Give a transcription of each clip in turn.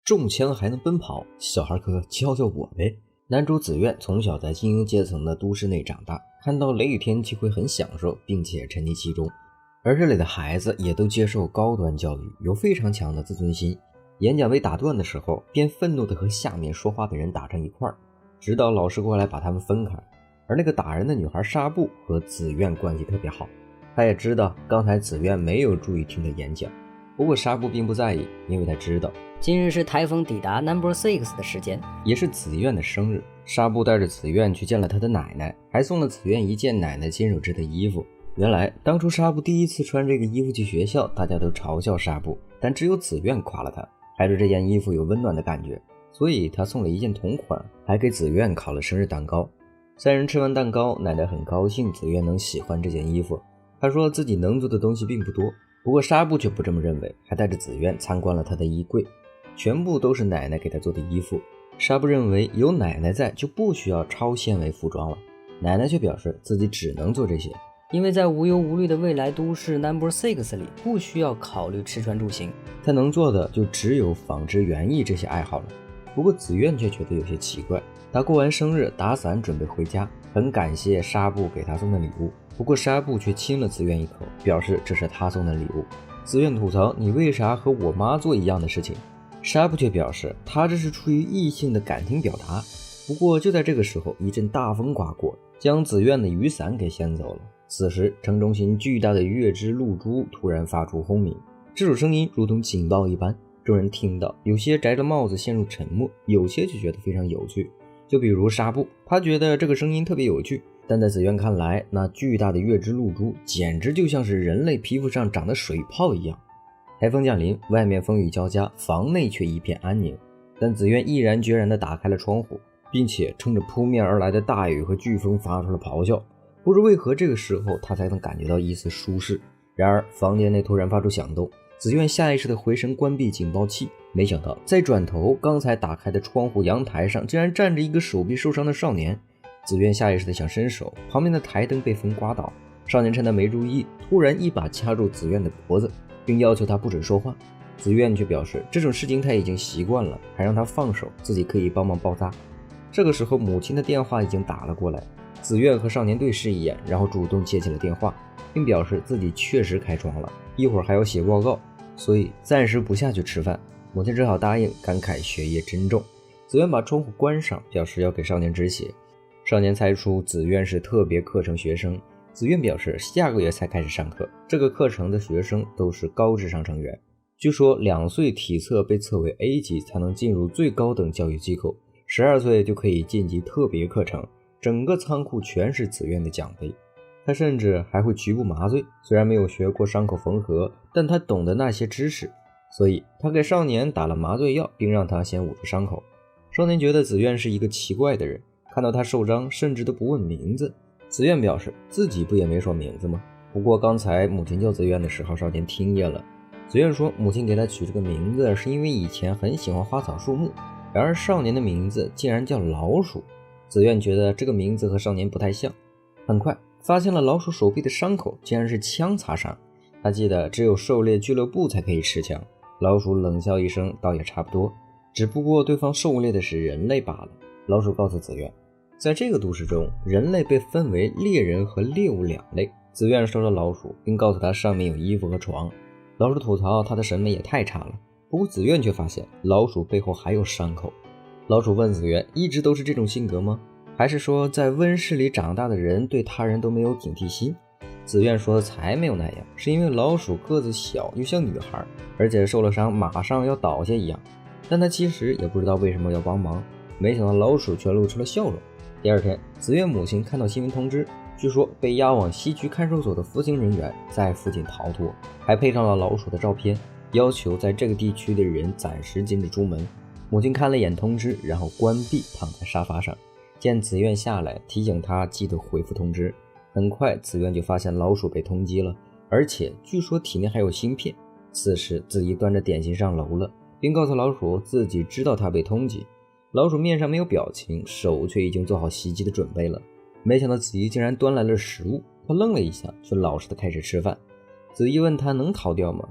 中枪还能奔跑，小孩哥教教我呗。男主子苑从小在精英阶层的都市内长大，看到雷雨天气会很享受，并且沉溺其中。而这里的孩子也都接受高端教育，有非常强的自尊心。演讲被打断的时候，便愤怒地和下面说话的人打成一块，直到老师过来把他们分开。而那个打人的女孩纱布和子苑关系特别好，她也知道刚才子苑没有注意听他演讲，不过纱布并不在意，因为她知道今日是台风抵达 No.6 的时间，也是子苑的生日。纱布带着子苑去见了他的奶奶，还送了子苑一件奶奶亲手织的衣服。原来当初纱布第一次穿这个衣服去学校，大家都嘲笑纱布，但只有子苑夸了他，还说这件衣服有温暖的感觉，所以他送了一件同款，还给子苑烤了生日蛋糕。三人吃完蛋糕，奶奶很高兴子苑能喜欢这件衣服。她说自己能做的东西并不多，不过纱布却不这么认为，还带着子苑参观了她的衣柜，全部都是奶奶给她做的衣服。纱布认为有奶奶在就不需要超纤维服装了，奶奶却表示自己只能做这些，因为在无忧无虑的未来都市 No.6 里不需要考虑吃穿住行，她能做的就只有纺织园艺这些爱好了。不过子苑却觉得有些奇怪，他过完生日打伞准备回家，很感谢纱布给他送的礼物，不过纱布却亲了子苑一口，表示这是他送的礼物。子苑吐槽，你为啥和我妈做一样的事情？纱布却表示他这是出于异性的感情表达。不过就在这个时候，一阵大风刮过，将子苑的雨伞给掀走了。此时城中心巨大的月之露珠突然发出轰鸣，这种声音如同警报一般，众人听到，有些摘了帽子陷入沉默，有些却觉得非常有趣。就比如纱布，他觉得这个声音特别有趣，但在子苑看来，那巨大的月之露珠简直就像是人类皮肤上长的水泡一样。台风降临，外面风雨交加，房内却一片安宁，但子苑毅然决然地打开了窗户，并且冲着扑面而来的大雨和飓风发出了咆哮。不知为何这个时候他才能感觉到一丝舒适。然而房间内突然发出响动，子苑下意识地回身关闭警报器，没想到再转头，刚才打开的窗户阳台上竟然站着一个手臂受伤的少年。子苑下意识地想伸手，旁边的台灯被风刮倒，少年趁他没注意，突然一把掐住子苑的脖子，并要求他不准说话。子苑却表示这种事情他已经习惯了，还让他放手，自己可以帮忙包扎。这个时候母亲的电话已经打了过来，子苑和少年对视一眼，然后主动接起了电话，并表示自己确实开窗了，一会儿还要写报告，所以暂时不下去吃饭。母亲只好答应，感慨学业真重。子苑把窗户关上，表示要给少年止血。少年猜出子苑是特别课程学生，子苑表示下个月才开始上课，这个课程的学生都是高智商成员，据说2岁体测被测为 A 级才能进入最高等教育机构，12岁就可以晋级特别课程，整个仓库全是子苑的奖杯。他甚至还会局部麻醉，虽然没有学过伤口缝合，但他懂得那些知识，所以他给少年打了麻醉药，并让他先捂住伤口。少年觉得子苑是一个奇怪的人，看到他受伤甚至都不问名字。子苑表示自己不也没说名字吗？不过刚才母亲叫子苑的时候，少年听见了。子苑说母亲给他取这个名字是因为以前很喜欢花草树木，然而少年的名字竟然叫老鼠。子苑觉得这个名字和少年不太像，很快发现了老鼠手臂的伤口竟然是枪擦伤。他记得只有狩猎俱乐部才可以持枪。老鼠冷笑一声，倒也差不多，只不过对方狩猎的是人类罢了。老鼠告诉子苑，在这个都市中，人类被分为猎人和猎物2类。子苑收了老鼠，并告诉他上面有衣服和床。老鼠吐槽他的审美也太差了，不过子苑却发现老鼠背后还有伤口。老鼠问子苑，一直都是这种性格吗？还是说在温室里长大的人对他人都没有警惕心？子苑说才没有那样，是因为老鼠个子小又像女孩，而且受了伤马上要倒下一样。但他其实也不知道为什么要帮忙，没想到老鼠却露出了笑容。第二天，子苑母亲看到新闻通知，据说被押往西区看守所的服刑人员在附近逃脱，还配上了老鼠的照片，要求在这个地区的人暂时禁止出门。母亲看了一眼通知，然后关闭，躺在沙发上。见子苑下来，提醒他记得回复通知。很快子苑就发现老鼠被通缉了，而且据说体内还有芯片。此时子怡端着点心上楼了，并告诉老鼠自己知道他被通缉。老鼠面上没有表情，手却已经做好袭击的准备了。没想到子怡竟然端来了食物，他愣了一下，却老实的开始吃饭。子怡问他能逃掉吗？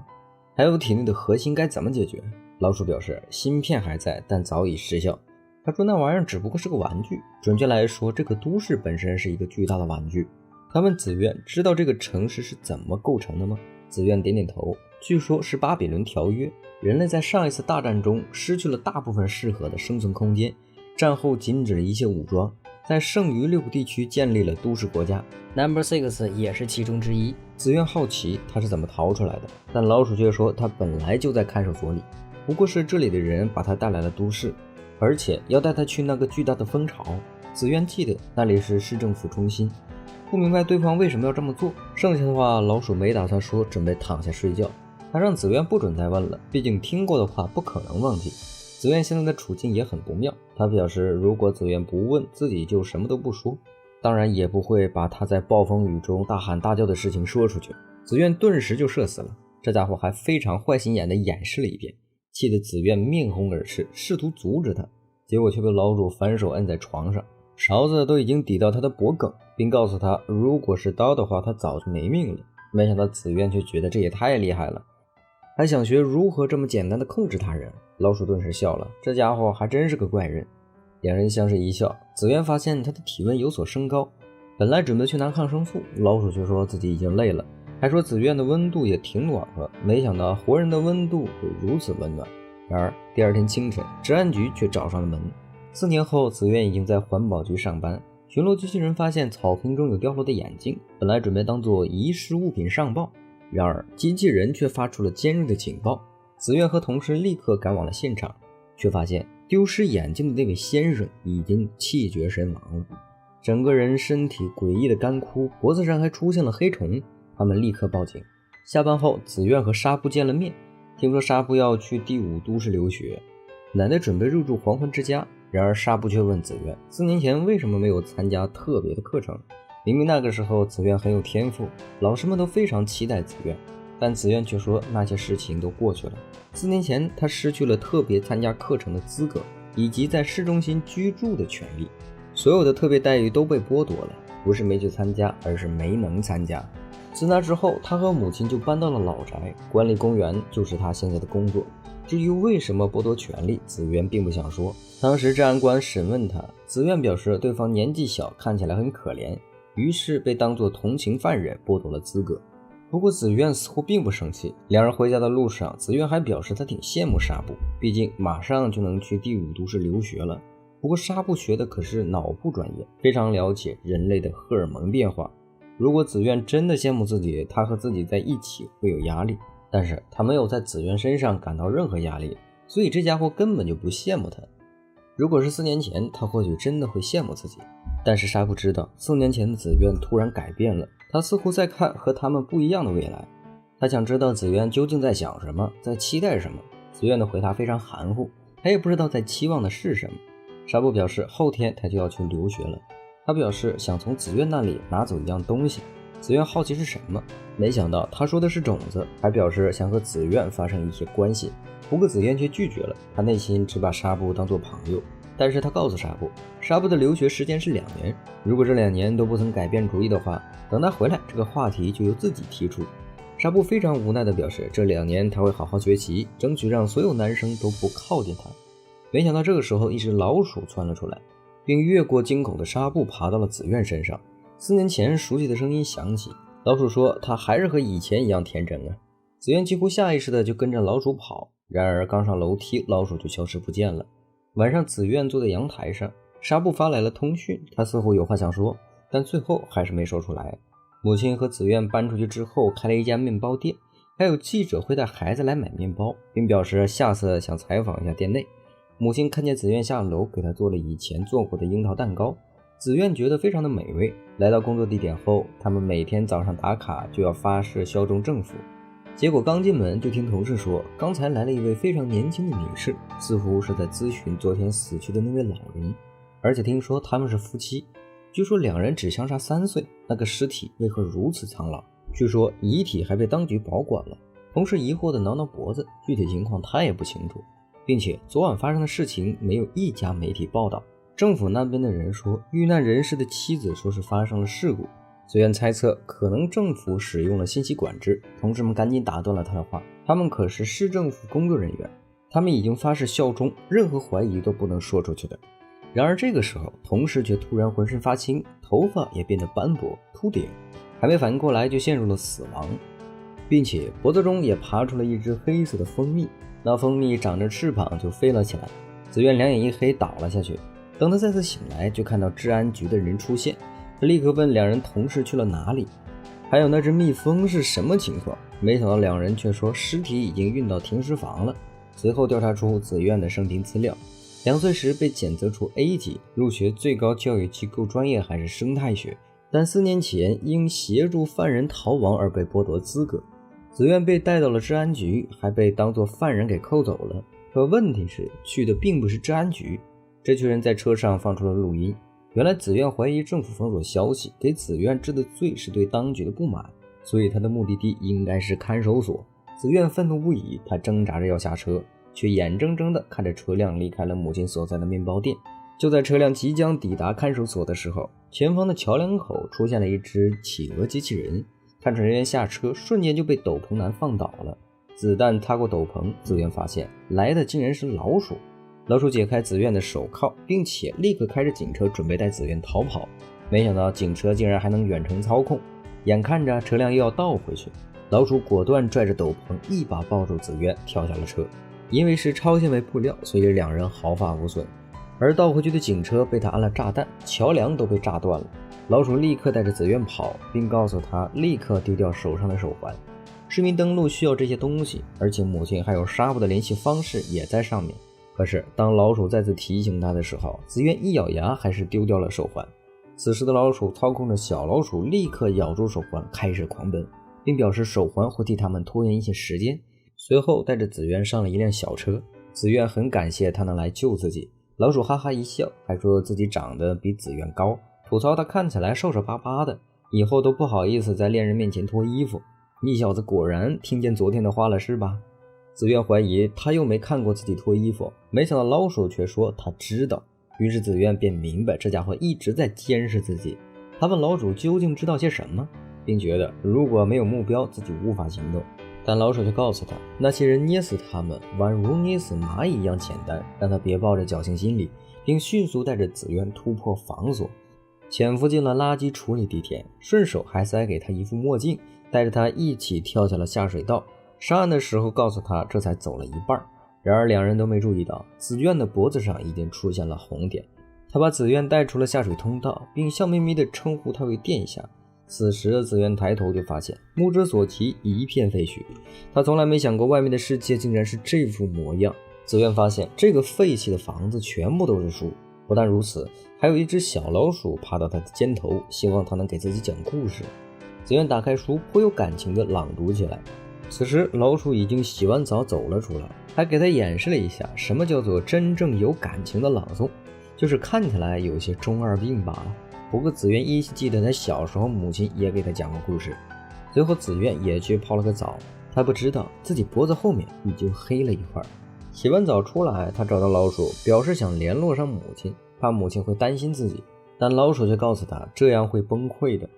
还有体内的核心该怎么解决？老鼠表示芯片还在，但早已失效。他说那玩意儿只不过是个玩具，准确来说，这个都市本身是一个巨大的玩具。他问紫苑知道这个城市是怎么构成的吗？紫苑点点头，据说是巴比伦条约。人类在上一次大战中失去了大部分适合的生存空间，战后禁止了一切武装，在剩余6个地区建立了都市国家。No.6也是其中之一。紫苑好奇他是怎么逃出来的，但老鼠却说他本来就在看守所里，不过是这里的人把他带来了都市，而且要带他去那个巨大的蜂巢。紫苑记得那里是市政府中心，不明白对方为什么要这么做。剩下的话老鼠没打算说，准备躺下睡觉。他让紫苑不准再问了，毕竟听过的话不可能忘记。紫苑现在的处境也很不妙，他表示如果紫苑不问，自己就什么都不说，当然也不会把他在暴风雨中大喊大叫的事情说出去。紫苑顿时就社死了，这家伙还非常坏心眼地演示了一遍，气得紫苑面红耳赤，试图阻止他，结果却被老鼠反手摁在床上，勺子都已经抵到他的脖梗，并告诉他如果是刀的话他早就没命了。没想到紫苑却觉得这也太厉害了，还想学如何这么简单的控制他人。老鼠顿时笑了，这家伙还真是个怪人。两人相视一笑，紫苑发现他的体温有所升高，本来准备去拿抗生素，老鼠却说自己已经累了，还说紫苑的温度也挺暖和，没想到活人的温度会如此温暖。然而第二天清晨，治安局却找上了门。4年后，紫苑已经在环保局上班，巡逻机器人发现草坪中有掉落的眼镜，本来准备当作遗失物品上报，然而机器人却发出了尖锐的警报。紫苑和同事立刻赶往了现场，却发现丢失眼镜的那位先生已经气绝身亡了，整个人身体诡异的干枯，脖子上还出现了黑虫。他们立刻报警。下班后，紫苑和纱布见了面，听说纱布要去第5都市留学，奶奶准备入住黄昏之家。然而纱布却问紫苑4年前为什么没有参加特别的课程，明明那个时候紫苑很有天赋，老师们都非常期待紫苑，但紫苑却说那些事情都过去了。4年前她失去了特别参加课程的资格，以及在市中心居住的权利，所有的特别待遇都被剥夺了，不是没去参加，而是没能参加。自那之后，她和母亲就搬到了老宅，管理公园就是她现在的工作。至于为什么剥夺权利，紫苑并不想说。当时治安官审问她，紫苑表示对方年纪小，看起来很可怜，于是被当作同情犯人剥夺了资格。不过紫苑似乎并不生气，两人回家的路上，紫苑还表示她挺羡慕纱布，毕竟马上就能去第5都市留学了。不过纱布学的可是脑部专业，非常了解人类的荷尔蒙变化。如果紫苑真的羡慕自己，她和自己在一起会有压力，但是她没有在紫苑身上感到任何压力，所以这家伙根本就不羡慕她。如果是4年前，她或许真的会羡慕自己。但是纱布知道4年前的紫苑突然改变了，她似乎在看和他们不一样的未来。她想知道紫苑究竟在想什么，在期待什么。紫苑的回答非常含糊，她也不知道在期望的是什么。纱布表示后天她就要去留学了，他表示想从紫苑那里拿走一样东西。紫苑好奇是什么，没想到他说的是种子，还表示想和紫苑发生一些关系。不过紫苑却拒绝了，他内心只把纱布当作朋友。但是他告诉纱布，纱布的留学时间是2年，如果这2年都不曾改变主意的话，等他回来这个话题就由自己提出。纱布非常无奈地表示，这2年他会好好学习，争取让所有男生都不靠近他。没想到这个时候一只老鼠窜了出来，并越过惊恐的纱布爬到了紫苑身上。4年前熟悉的声音响起，老鼠说他还是和以前一样天真啊。紫苑几乎下意识的就跟着老鼠跑，然而刚上楼梯，老鼠就消失不见了。晚上紫苑坐在阳台上，纱布发来了通讯，他似乎有话想说，但最后还是没说出来。母亲和紫苑搬出去之后开了一家面包店，还有记者会带孩子来买面包，并表示下次想采访一下店内。母亲看见紫苑下楼，给她做了以前做过的樱桃蛋糕，紫苑觉得非常的美味。来到工作地点后，他们每天早上打卡就要发誓效忠政府。结果刚进门就听同事说，刚才来了一位非常年轻的女士，似乎是在咨询昨天死去的那位老人，而且听说他们是夫妻。据说2人只相差3岁，那个尸体为何如此苍老？据说遗体还被当局保管了。同事疑惑地挠挠脖子，具体情况他也不清楚，并且昨晚发生的事情没有一家媒体报道。政府那边的人说，遇难人士的妻子说是发生了事故。虽然猜测可能政府使用了信息管制，同事们赶紧打断了他的话，他们可是市政府工作人员，他们已经发誓效忠，任何怀疑都不能说出去的。然而这个时候，同事却突然浑身发青，头发也变得斑驳秃顶，还没反应过来就陷入了死亡，并且脖子中也爬出了一只黑色的蜂蜜，那蜂蜜长着翅膀就飞了起来。紫苑两眼一黑倒了下去，等他再次醒来，就看到治安局的人出现，他立刻问两人同事去了哪里，还有那只蜜蜂是什么情况。没想到两人却说尸体已经运到停尸房了。随后调查出紫苑的生平资料，2岁时被检测出 A 级，入学最高教育机构，专业还是生态学，但4年前因协助犯人逃亡而被剥夺资格。紫苑被带到了治安局，还被当作犯人给扣走了。可问题是，去的并不是治安局。这群人在车上放出了录音，原来紫苑怀疑政府封锁消息，给紫苑治的罪是对当局的不满，所以他的目的地应该是看守所。紫苑愤怒不已，他挣扎着要下车，却眼睁睁地看着车辆离开了母亲所在的面包店。就在车辆即将抵达看守所的时候，前方的桥梁口出现了一只企鹅机器人，看守人员下车，瞬间就被斗篷男放倒了。子弹擦过斗篷，紫苑发现来的竟然是老鼠。老鼠解开紫苑的手铐，并且立刻开着警车准备带紫苑逃跑。没想到警车竟然还能远程操控，眼看着车辆又要倒回去，老鼠果断拽着斗篷，一把抱住紫苑，跳下了车。因为是超纤维布料，所以两人毫发无损。而倒回去的警车被他安了炸弹，桥梁都被炸断了。老鼠立刻带着紫苑跑，并告诉他立刻丢掉手上的手环。市民登录需要这些东西，而且母亲还有纱布的联系方式也在上面。可是当老鼠再次提醒他的时候，紫苑一咬牙还是丢掉了手环。此时的老鼠操控着小老鼠立刻咬住手环，开始狂奔，并表示手环会替他们拖延一些时间。随后带着紫苑上了一辆小车，紫苑很感谢他能来救自己。老鼠哈哈一笑，还说自己长得比紫苑高，吐槽他看起来瘦瘦巴巴的，以后都不好意思在恋人面前脱衣服。你小子果然听见昨天的话了是吧？紫苑怀疑他又没看过自己脱衣服，没想到老鼠却说他知道。于是紫苑便明白这家伙一直在监视自己。他问老鼠究竟知道些什么，并觉得如果没有目标自己无法行动。但老鼠却告诉他，那些人捏死他们宛如捏死蚂蚁一样简单，让他别抱着侥幸心理，并迅速带着紫苑突破防锁，潜伏进了垃圾处理地点，顺手还塞给他一副墨镜，带着他一起跳下了下水道。上岸的时候告诉他这才走了一半，然而两人都没注意到紫苑的脖子上已经出现了红点。他把紫苑带出了下水通道，并笑眯眯地称呼他为殿下。此时紫苑抬头就发现目之所及一片废墟，他从来没想过外面的世界竟然是这副模样。紫苑发现这个废弃的房子全部都是书，不但如此，还有一只小老鼠爬到他的肩头，希望他能给自己讲故事。紫苑打开书，颇有感情地朗读起来。此时老鼠已经洗完澡走了出来，还给他演示了一下什么叫做真正有感情的朗诵，就是看起来有些中二病罢了。不过紫苑依稀记得他小时候母亲也给他讲过故事。随后紫苑也去泡了个澡，他不知道自己脖子后面已经黑了一块。洗完澡出来，他找到老鼠，表示想联络上母亲，怕母亲会担心自己，但老鼠却告诉他这样会崩溃的。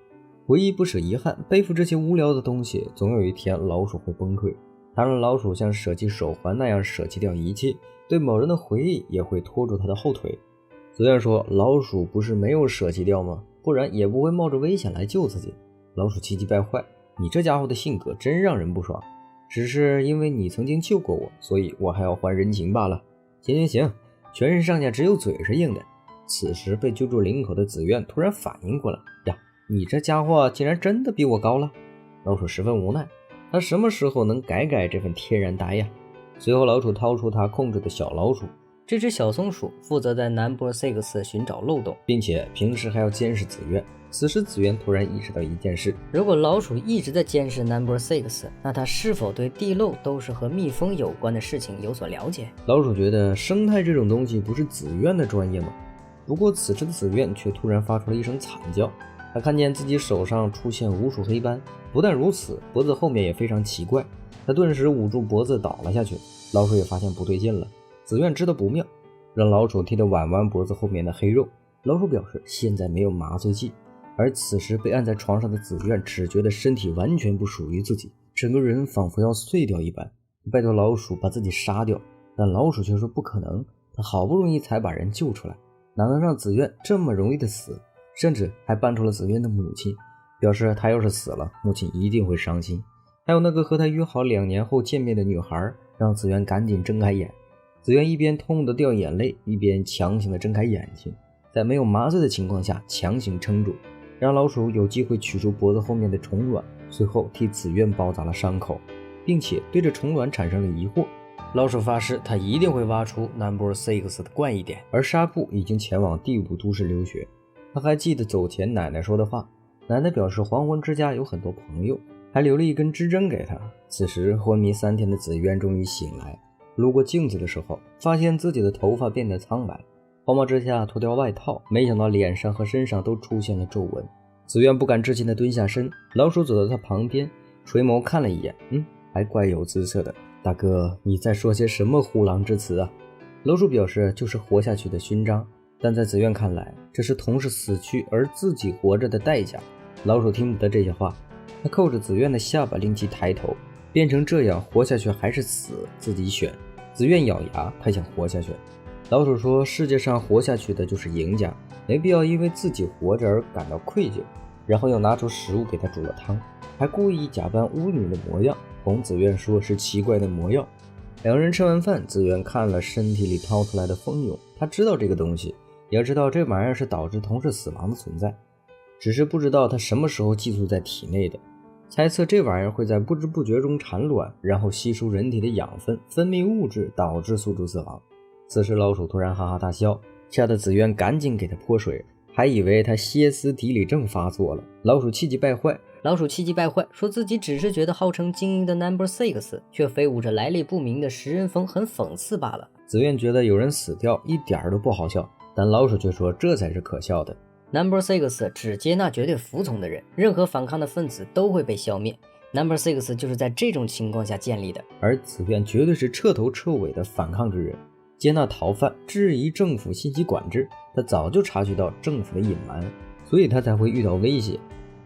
唯一不舍遗憾，背负这些无聊的东西，总有一天老鼠会崩溃。他让老鼠像舍弃手环那样舍弃掉一切，对某人的回忆也会拖住他的后腿。紫苑说老鼠不是没有舍弃掉吗？不然也不会冒着危险来救自己。老鼠气急败坏，你这家伙的性格真让人不爽，只是因为你曾经救过我，所以我还要还人情罢了。行，全身上下只有嘴是硬的。此时被揪住领口的紫苑突然反应过来，呀，你这家伙竟然真的比我高了。老鼠十分无奈，他什么时候能改这份天然呆呀？随后老鼠掏出他控制的小老鼠，这只小松鼠负责在Number 6寻找漏洞，并且平时还要监视紫苑。此时紫苑突然意识到一件事，如果老鼠一直在监视Number 6，那它是否对地漏都是和蜜蜂有关的事情有所了解？老鼠觉得生态这种东西不是紫苑的专业吗？不过此时的紫苑却突然发出了一声惨叫，他看见自己手上出现无数黑斑，不但如此，脖子后面也非常奇怪，他顿时捂住脖子倒了下去。老鼠也发现不对劲了，紫苑知道不妙，让老鼠替他挽完脖子后面的黑肉。老鼠表示现在没有麻醉剂，而此时被按在床上的紫苑只觉得身体完全不属于自己，整个人仿佛要碎掉一般。拜托老鼠把自己杀掉。但老鼠却说不可能，他好不容易才把人救出来，哪能让紫苑这么容易的死，甚至还搬出了紫苑的母亲，表示他要是死了，母亲一定会伤心。还有那个和他约好2年后见面的女孩，让紫苑赶紧睁开眼。紫苑一边痛得掉眼泪，一边强行的睁开眼睛，在没有麻醉的情况下强行撑住，让老鼠有机会取出脖子后面的虫卵，随后替紫苑包扎了伤口，并且对着虫卵产生了疑惑。老鼠发誓他一定会挖出 No.6 的怪异点，而纱布已经前往第5都市留学。他还记得走前奶奶说的话，奶奶表示黄昏之家有很多朋友，还留了一根支针给他。此时昏迷3天的紫苑终于醒来，路过镜子的时候，发现自己的头发变得苍白，慌忙之下脱掉外套，没想到脸上和身上都出现了皱纹。紫苑不敢置信地蹲下身，老鼠走到他旁边，垂眸看了一眼，还怪有姿色的。大哥，你在说些什么虎狼之词啊？老鼠表示就是活下去的勋章，但在紫苑看来，这是同是死去而自己活着的代价。老鼠听不得这些话，他扣着紫苑的下巴，令其抬头。变成这样，活下去还是死，自己选。紫苑咬牙，他想活下去。老鼠说，世界上活下去的就是赢家，没必要因为自己活着而感到愧疚。然后又拿出食物给他煮了汤，还故意假扮巫女的模样，哄紫苑说是奇怪的魔药。两人吃完饭，紫苑看了身体里掏出来的蜂蛹，他知道这个东西，也知道这玩意儿是导致同事死亡的存在，只是不知道他什么时候寄宿在体内的。猜测这玩意儿会在不知不觉中产卵，然后吸收人体的养分，分泌物质，导致宿主死亡。此时老鼠突然哈哈大笑，吓得紫苑赶紧给他泼水，还以为他歇斯底里症发作了。老鼠气急败坏，说自己只是觉得号称精英的 No.6 却飞舞着来历不明的食人蜂很讽刺罢了。紫苑觉得有人死掉一点都不好笑，但老鼠却说这才是可笑的。No.6 只接纳绝对服从的人，任何反抗的分子都会被消灭。No.6 就是在这种情况下建立的，而紫苑绝对是彻头彻尾的反抗之人，接纳逃犯，质疑政府信息管制。他早就察觉到政府的隐瞒，所以他才会遇到威胁。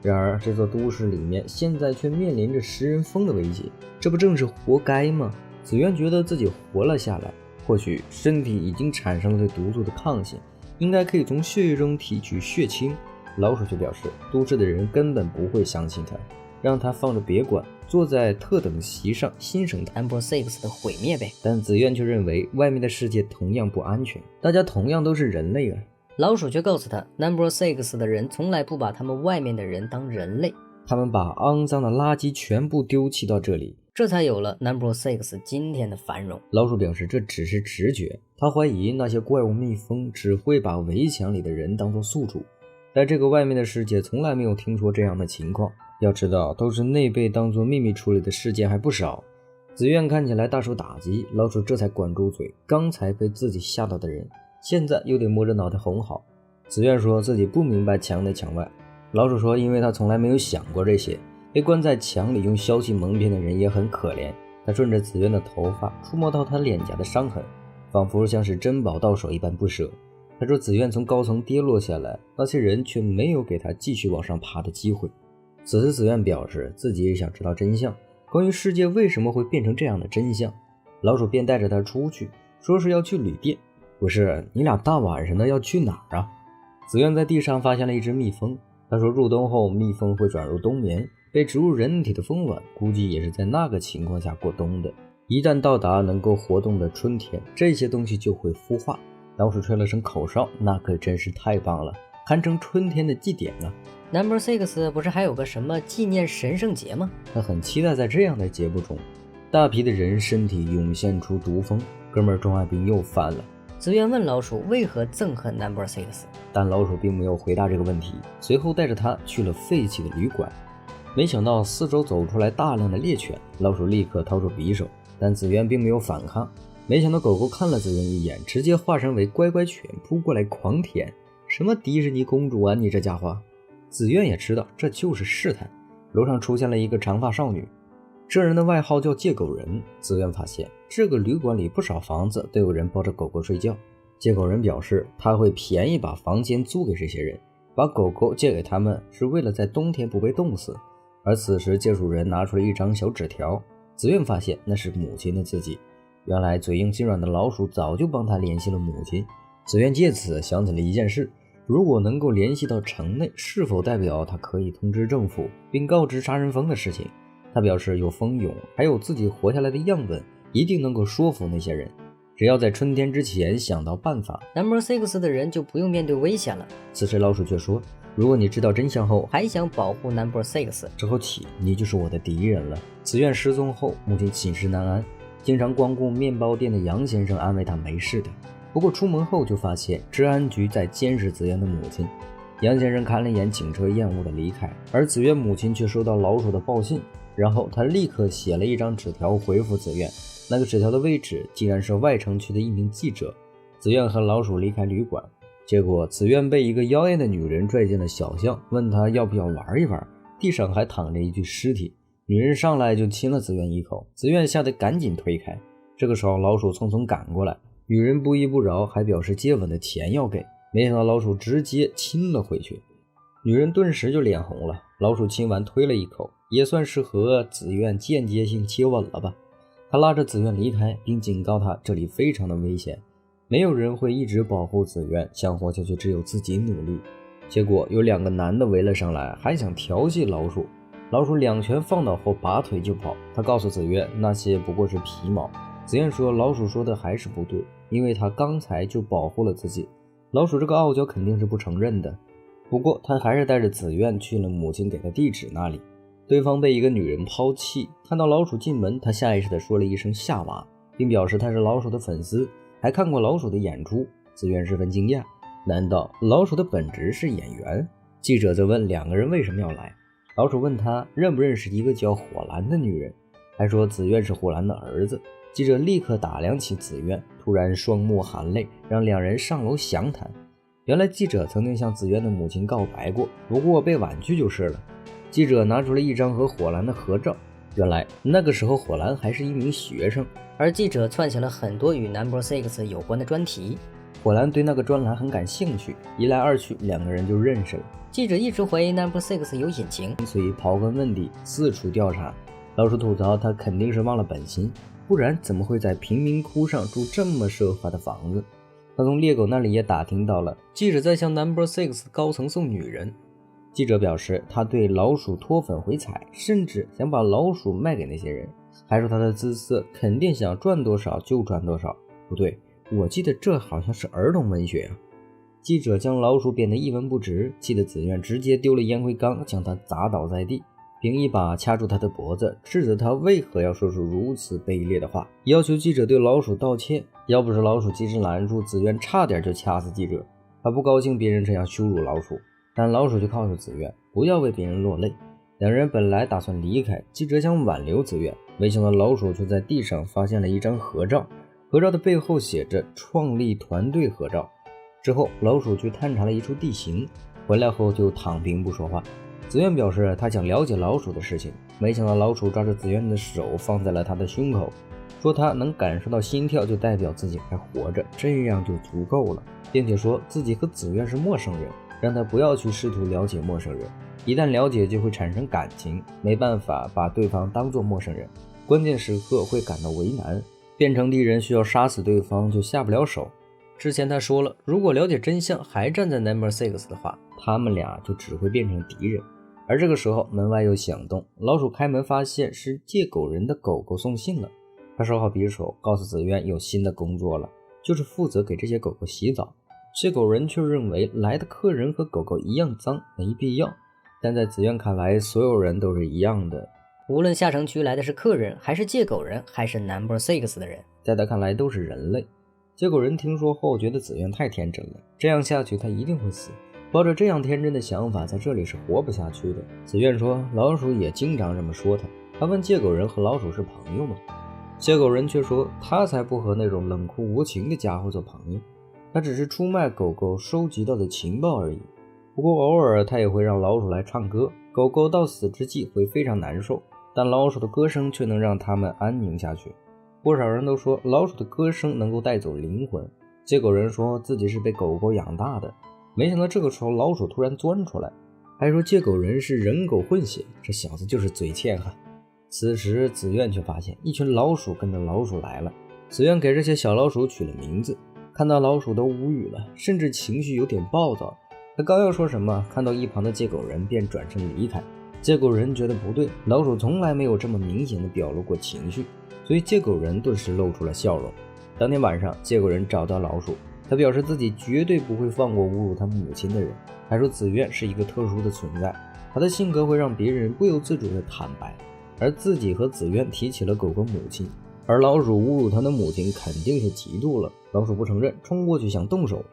然而这座都市里面现在却面临着食人蜂的威胁，这不正是活该吗？紫苑觉得自己活了下来，或许身体已经产生了对毒素的抗性，应该可以从血液中提取血清。老鼠却表示，都市的人根本不会相信他，让他放着别管，坐在特等席上欣赏他 No.6 的毁灭呗。但紫苑却认为外面的世界同样不安全，大家同样都是人类啊。老鼠却告诉他 No.6 的人从来不把他们外面的人当人类，他们把肮脏的垃圾全部丢弃到这里，这才有了 No.6 今天的繁荣。老鼠表示这只是直觉，他怀疑那些怪物蜜蜂只会把围墙里的人当作宿主，在这个外面的世界从来没有听说这样的情况。要知道，都是内被当作秘密处理的事件还不少。紫苑看起来大受打击，老鼠这才管住嘴，刚才被自己吓到的人，现在又得摸着脑袋哄好。紫苑说自己不明白墙内墙外，老鼠说因为他从来没有想过这些，被关在墙里用消息蒙骗的人也很可怜。他顺着紫苑的头发触摸到他脸颊的伤痕，仿佛像是珍宝到手一般不舍。他说紫苑从高层跌落下来，那些人却没有给他继续往上爬的机会。此时紫苑表示自己也想知道真相，关于世界为什么会变成这样的真相。老鼠便带着他出去，说是要去旅店。不是，你俩大晚上的要去哪儿啊？紫苑在地上发现了一只蜜蜂，他说入冬后蜜蜂会转入冬眠，被植入人体的蜂卵估计也是在那个情况下过冬的。一旦到达能够活动的春天，这些东西就会孵化。老鼠吹了声口哨，那可真是太棒了，堪称春天的祭典啊。No.6 不是还有个什么纪念神圣节吗？他很期待在这样的节目中，大批的人身体涌现出毒蜂，哥们儿中二病又犯了。紫苑问老鼠为何憎恨 No.6， 但老鼠并没有回答这个问题，随后带着他去了废弃的旅馆。没想到四周走出来大量的猎犬，老鼠立刻掏出匕首，但紫苑并没有反抗。没想到狗狗看了紫苑一眼，直接化身为乖乖犬扑过来狂舔。什么迪士尼公主啊，你这家伙！紫苑也知道这就是试探。楼上出现了一个长发少女，这人的外号叫借狗人。紫苑发现这个旅馆里不少房子都有人抱着狗狗睡觉，借狗人表示他会便宜把房间租给这些人，把狗狗借给他们是为了在冬天不被冻死。而此时借主人拿出了一张小纸条，紫苑发现那是母亲的字迹，原来嘴硬心软的老鼠早就帮他联系了母亲。子苑借此想起了一件事，如果能够联系到城内，是否代表他可以通知政府并告知杀人蜂的事情？他表示有蜂蛹还有自己活下来的样本，一定能够说服那些人，只要在春天之前想到办法， Number 6的人就不用面对危险了。此时老鼠却说，如果你知道真相后还想保护 Number 6，之后起你就是我的敌人了。子苑失踪后，母亲寝食难安，经常光顾面包店的杨先生安慰她没事的，不过出门后就发现治安局在监视子苑的母亲。杨先生看了一眼警车，厌恶的离开，而子苑母亲却收到老鼠的报信，然后他立刻写了一张纸条回复子苑，那个纸条的位置竟然是外城区的一名记者。子苑和老鼠离开旅馆，结果子苑被一个妖艳的女人拽进了小巷，问他要不要玩一玩，地上还躺着一具尸体。女人上来就亲了子苑一口，子苑吓得赶紧推开。这个时候老鼠匆匆赶过来，女人不依不饶，还表示接吻的钱要给，没想到老鼠直接亲了回去。女人顿时就脸红了，老鼠亲完推了一口，也算是和子苑间接性接吻了吧。他拉着子苑离开，并警告他这里非常的危险，没有人会一直保护子苑，想活下去只有自己努力。结果有2个男的围了上来，还想调戏老鼠。老鼠2拳放倒后拔腿就跑，他告诉子苑那些不过是皮毛。子苑说老鼠说的还是不对，因为他刚才就保护了自己。老鼠这个傲娇肯定是不承认的，不过他还是带着子苑去了母亲给的地址那里。对方被一个女人抛弃，看到老鼠进门，他下意识地说了一声夏娃，并表示他是老鼠的粉丝，还看过老鼠的演出。子苑十分惊讶，难道老鼠的本职是演员？记者则问2个人为什么要来，老鼠问他认不认识一个叫火兰的女人，还说子苑是火兰的儿子。记者立刻打量起子苑，突然双目含泪，让2人上楼详谈。原来记者曾经向子苑的母亲告白过，不过被婉拒就是了。记者拿出了一张和火兰的合照，原来那个时候火兰还是一名学生，而记者串起了很多与 Number 6有关的专题。火兰对那个专栏很感兴趣，一来二去2个人就认识了。记者一直怀疑 Number 6有隐情，所以刨根问底，四处调查。老鼠吐槽他肯定是忘了本心，不然怎么会在贫民窟上住这么奢华的房子？他从猎狗那里也打听到了，记者在向 Number 6高层送女人。记者表示他对老鼠脱粉回踩，甚至想把老鼠卖给那些人，还说他的姿色肯定想赚多少就赚多少。不对，我记得这好像是儿童文学啊。记者将老鼠贬得一文不值，气得子苑直接丢了烟灰缸，将他砸倒在地，并一把掐住他的脖子，斥责他为何要说出如此卑劣的话，要求记者对老鼠道歉。要不是老鼠及时拦住，子苑差点就掐死记者。他不高兴别人这样羞辱老鼠，但老鼠就告诉子苑不要为别人落泪。2人本来打算离开，记者想挽留子苑，没想到老鼠却在地上发现了一张合照，合照的背后写着创立团队合照。之后老鼠去探查了一处地形，回来后就躺平不说话。子苑表示他想了解老鼠的事情，没想到老鼠抓着子苑的手放在了他的胸口，说他能感受到心跳就代表自己还活着，这样就足够了，并且说自己和子苑是陌生人，让他不要去试图了解陌生人，一旦了解就会产生感情，没办法把对方当作陌生人，关键时刻会感到为难，变成敌人需要杀死对方就下不了手。之前他说了，如果了解真相还站在 Number 6的话，他们俩就只会变成敌人。而这个时候门外又响动，老鼠开门发现是借狗人的狗狗送信了。他收好匕首，告诉子苑有新的工作了，就是负责给这些狗狗洗澡。借狗人却认为来的客人和狗狗一样脏，没必要，但在子苑看来所有人都是一样的，无论下城区来的是客人还是借狗人还是 Number 6的人，在他看来都是人类。借狗人听说后觉得子苑太天真了，这样下去他一定会死，抱着这样天真的想法在这里是活不下去的。子苑说老鼠也经常这么说他。他问借狗人和老鼠是朋友吗？借狗人却说他才不和那种冷酷无情的家伙做朋友，他只是出卖狗狗收集到的情报而已。不过偶尔他也会让老鼠来唱歌，狗狗到死之际会非常难受，但老鼠的歌声却能让他们安宁下去。不少人都说老鼠的歌声能够带走灵魂。借狗人说自己是被狗狗养大的，没想到这个时候老鼠突然钻出来，还说借狗人是人狗混血，这小子就是嘴欠哈。此时子苑却发现一群老鼠跟着老鼠来了，紫苑给这些小老鼠取了名字，看到老鼠都无语了，甚至情绪有点暴躁。他刚要说什么，看到一旁的借狗人便转身离开。借狗人觉得不对，老鼠从来没有这么明显的表露过情绪，所以借狗人顿时露出了笑容。当天晚上，借狗人找到老鼠，他表示自己绝对不会放过侮辱他母亲的人，还说紫苑是一个特殊的存在，他的性格会让别人不由自主的坦白，而自己和紫苑提起了狗和母亲，而老鼠侮辱他的母亲肯定是嫉妒了。老鼠不承认，冲过去想动手，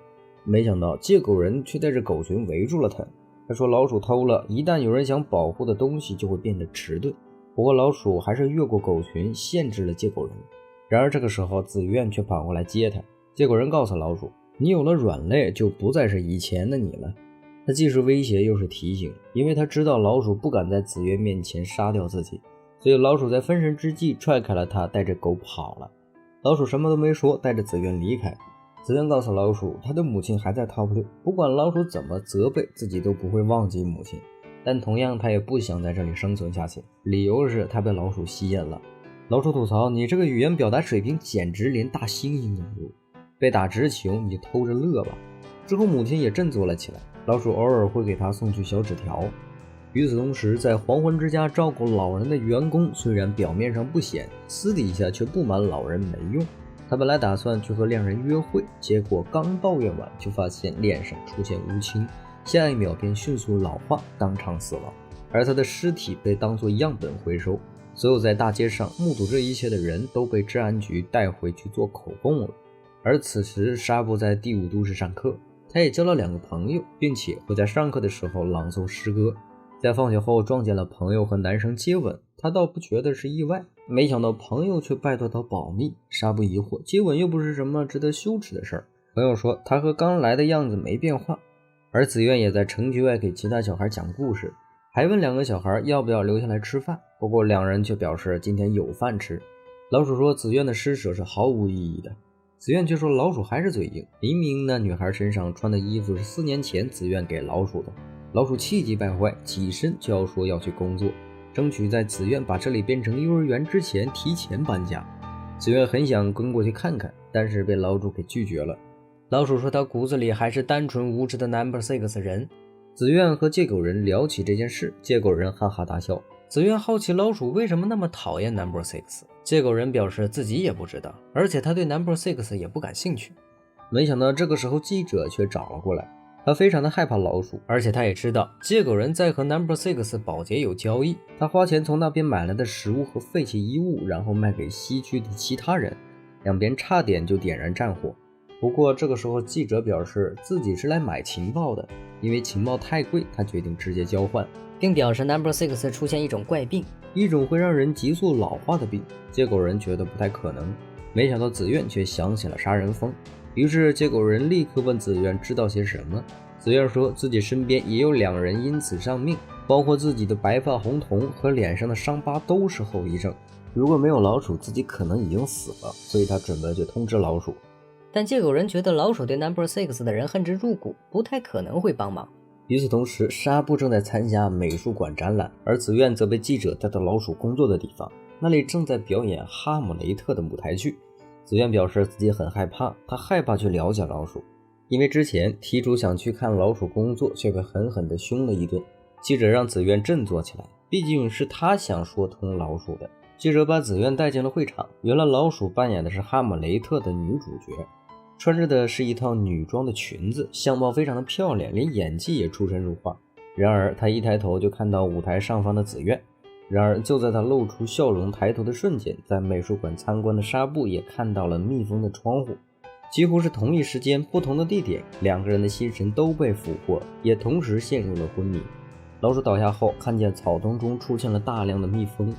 没想到借狗人却带着狗群围住了他。他说老鼠偷了，一旦有人想保护的东西就会变得迟钝。不过老鼠还是越过狗群限制了借狗人。然而这个时候紫苑却跑过来接他。借狗人告诉老鼠，你有了软肋就不再是以前的你了。他既是威胁又是提醒，因为他知道老鼠不敢在紫苑面前杀掉自己，所以老鼠在分神之际踹开了他，带着狗跑了。老鼠什么都没说，带着紫苑离开。紫苑告诉老鼠，他的母亲还在 Top 6，不管老鼠怎么责备自己都不会忘记母亲，但同样他也不想在这里生存下去，理由是他被老鼠吸引了。老鼠吐槽，你这个语言表达水平简直连大猩猩都不如，被打直球你就偷着乐吧。之后母亲也振作了起来，老鼠偶尔会给他送去小纸条。与此同时，在黄昏之家照顾老人的员工虽然表面上不显，私底下却不满老人没用。他本来打算去和恋人约会，结果刚抱怨完就发现脸上出现乌青，下一秒便迅速老化，当场死亡，而他的尸体被当作样本回收。所有在大街上目睹这一切的人都被治安局带回去做口供了。而此时纱布在第5都市上课，他也交了2个朋友，并且会在上课的时候朗诵诗歌。在放学后撞见了朋友和男生接吻，他倒不觉得是意外，没想到朋友却拜托他保密。纱布疑惑，接吻又不是什么值得羞耻的事儿。朋友说他和刚来的样子没变化。而紫苑也在城区外给其他小孩讲故事，还问2个小孩要不要留下来吃饭，不过2人却表示今天有饭吃。老鼠说紫苑的施舍是毫无意义的，紫苑却说老鼠还是嘴硬，明明那女孩身上穿的衣服是4年前紫苑给老鼠的。老鼠气急败坏，起身就要说要去工作，争取在紫苑把这里变成幼儿园之前提前搬家。紫苑很想跟过去看看，但是被老鼠给拒绝了。老鼠说他骨子里还是单纯无知的 No.6 人。紫苑和借狗人聊起这件事，借狗人哈哈大笑。紫苑好奇老鼠为什么那么讨厌 No.6， 借狗人表示自己也不知道，而且他对 No.6 也不感兴趣。没想到这个时候记者却找了过来，他非常的害怕老鼠，而且他也知道借狗人在和 No.6 保洁有交易，他花钱从那边买来的食物和废弃衣物，然后卖给西区的其他人，两边差点就点燃战火。不过这个时候记者表示自己是来买情报的，因为情报太贵，他决定直接交换，并表示 No.6 出现一种怪病，一种会让人急速老化的病。借狗人觉得不太可能，没想到紫苑却想起了杀人蜂，于是借狗人立刻问紫苑知道些什么。紫苑说自己身边也有2人因此丧命，包括自己的白发红瞳和脸上的伤疤都是后遗症，如果没有老鼠自己可能已经死了，所以他准备去通知老鼠。但借狗人觉得老鼠对 No.6 的人恨之入骨，不太可能会帮忙。与此同时，纱布正在参加美术馆展览，而紫苑则被记者带到老鼠工作的地方，那里正在表演哈姆雷特的舞台剧。紫苑表示自己很害怕，他害怕去了解老鼠，因为之前题主想去看老鼠工作，却被狠狠地凶了一顿。记者让紫苑振作起来，毕竟是他想说通老鼠的。记者把紫苑带进了会场，原来老鼠扮演的是哈姆雷特的女主角，穿着的是一套女装的裙子，相貌非常的漂亮，连演技也出神入化。然而他一抬头就看到舞台上方的紫苑，然而就在他露出笑容抬头的瞬间，在美术馆参观的纱布也看到了密封的窗户。几乎是同一时间不同的地点，2个人的心神都被俘获，也同时陷入了昏迷。老鼠倒下后，看见草丛中出现了大量的蜜蜂，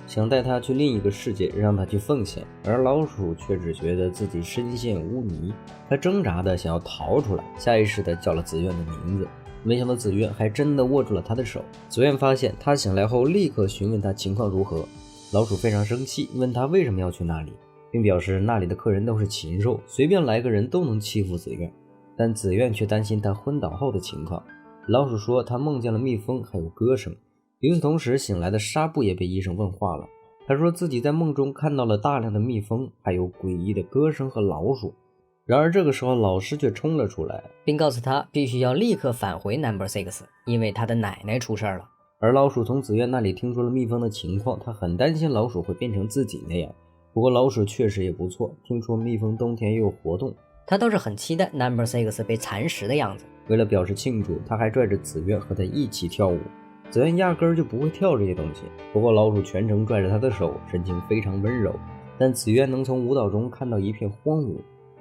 想带他去另一个世界，让他去奉献，而老鼠却只觉得自己深陷污泥，他挣扎的想要逃出来，下意识的叫了紫苑的名字，没想到紫苑还真的握住了他的手。紫苑发现他醒来后立刻询问他情况如何，老鼠非常生气，问他为什么要去那里，并表示那里的客人都是禽兽，随便来个人都能欺负紫苑，但紫苑却担心他昏倒后的情况。老鼠说他梦见了蜜蜂还有歌声。与此同时，醒来的纱布也被医生问话了，他说自己在梦中看到了大量的蜜蜂，还有诡异的歌声和老鼠。然而这个时候老师却冲了出来，并告诉他必须要立刻返回 No.6， 因为他的奶奶出事了。而老鼠从紫苑那里听说了蜜蜂的情况，他很担心老鼠会变成自己那样。不过老鼠确实也不错，听说蜜蜂冬天也有活动，他倒是很期待 No.6 被蚕食的样子。为了表示庆祝，他还拽着紫苑和他一起跳舞。紫苑压根儿就不会跳这些东西，不过老鼠全程拽着他的手，神情非常温柔。但紫苑能从舞蹈中看到一片荒芜，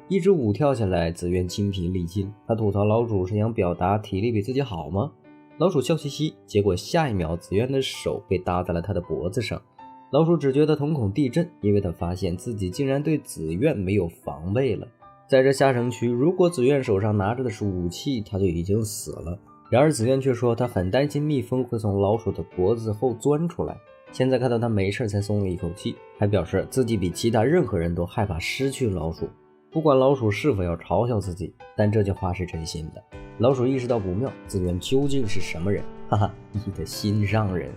一支舞跳下来，紫苑精疲力尽。他吐槽老鼠是想表达体力比自己好吗？老鼠笑嘻嘻，结果下一秒紫苑的手被搭在了他的脖子上。老鼠只觉得瞳孔地震，因为他发现自己竟然对紫苑没有防备了。在这下城区，如果紫苑手上拿着的是武器，他就已经死了。然而紫苑却说他很担心蜜蜂会从老鼠的脖子后钻出来，现在看到他没事才松了一口气，还表示自己比其他任何人都害怕失去老鼠，不管老鼠是否要嘲笑自己，但这句话是真心的。老鼠意识到不妙，紫苑究竟是什么人？哈哈，你的心上人。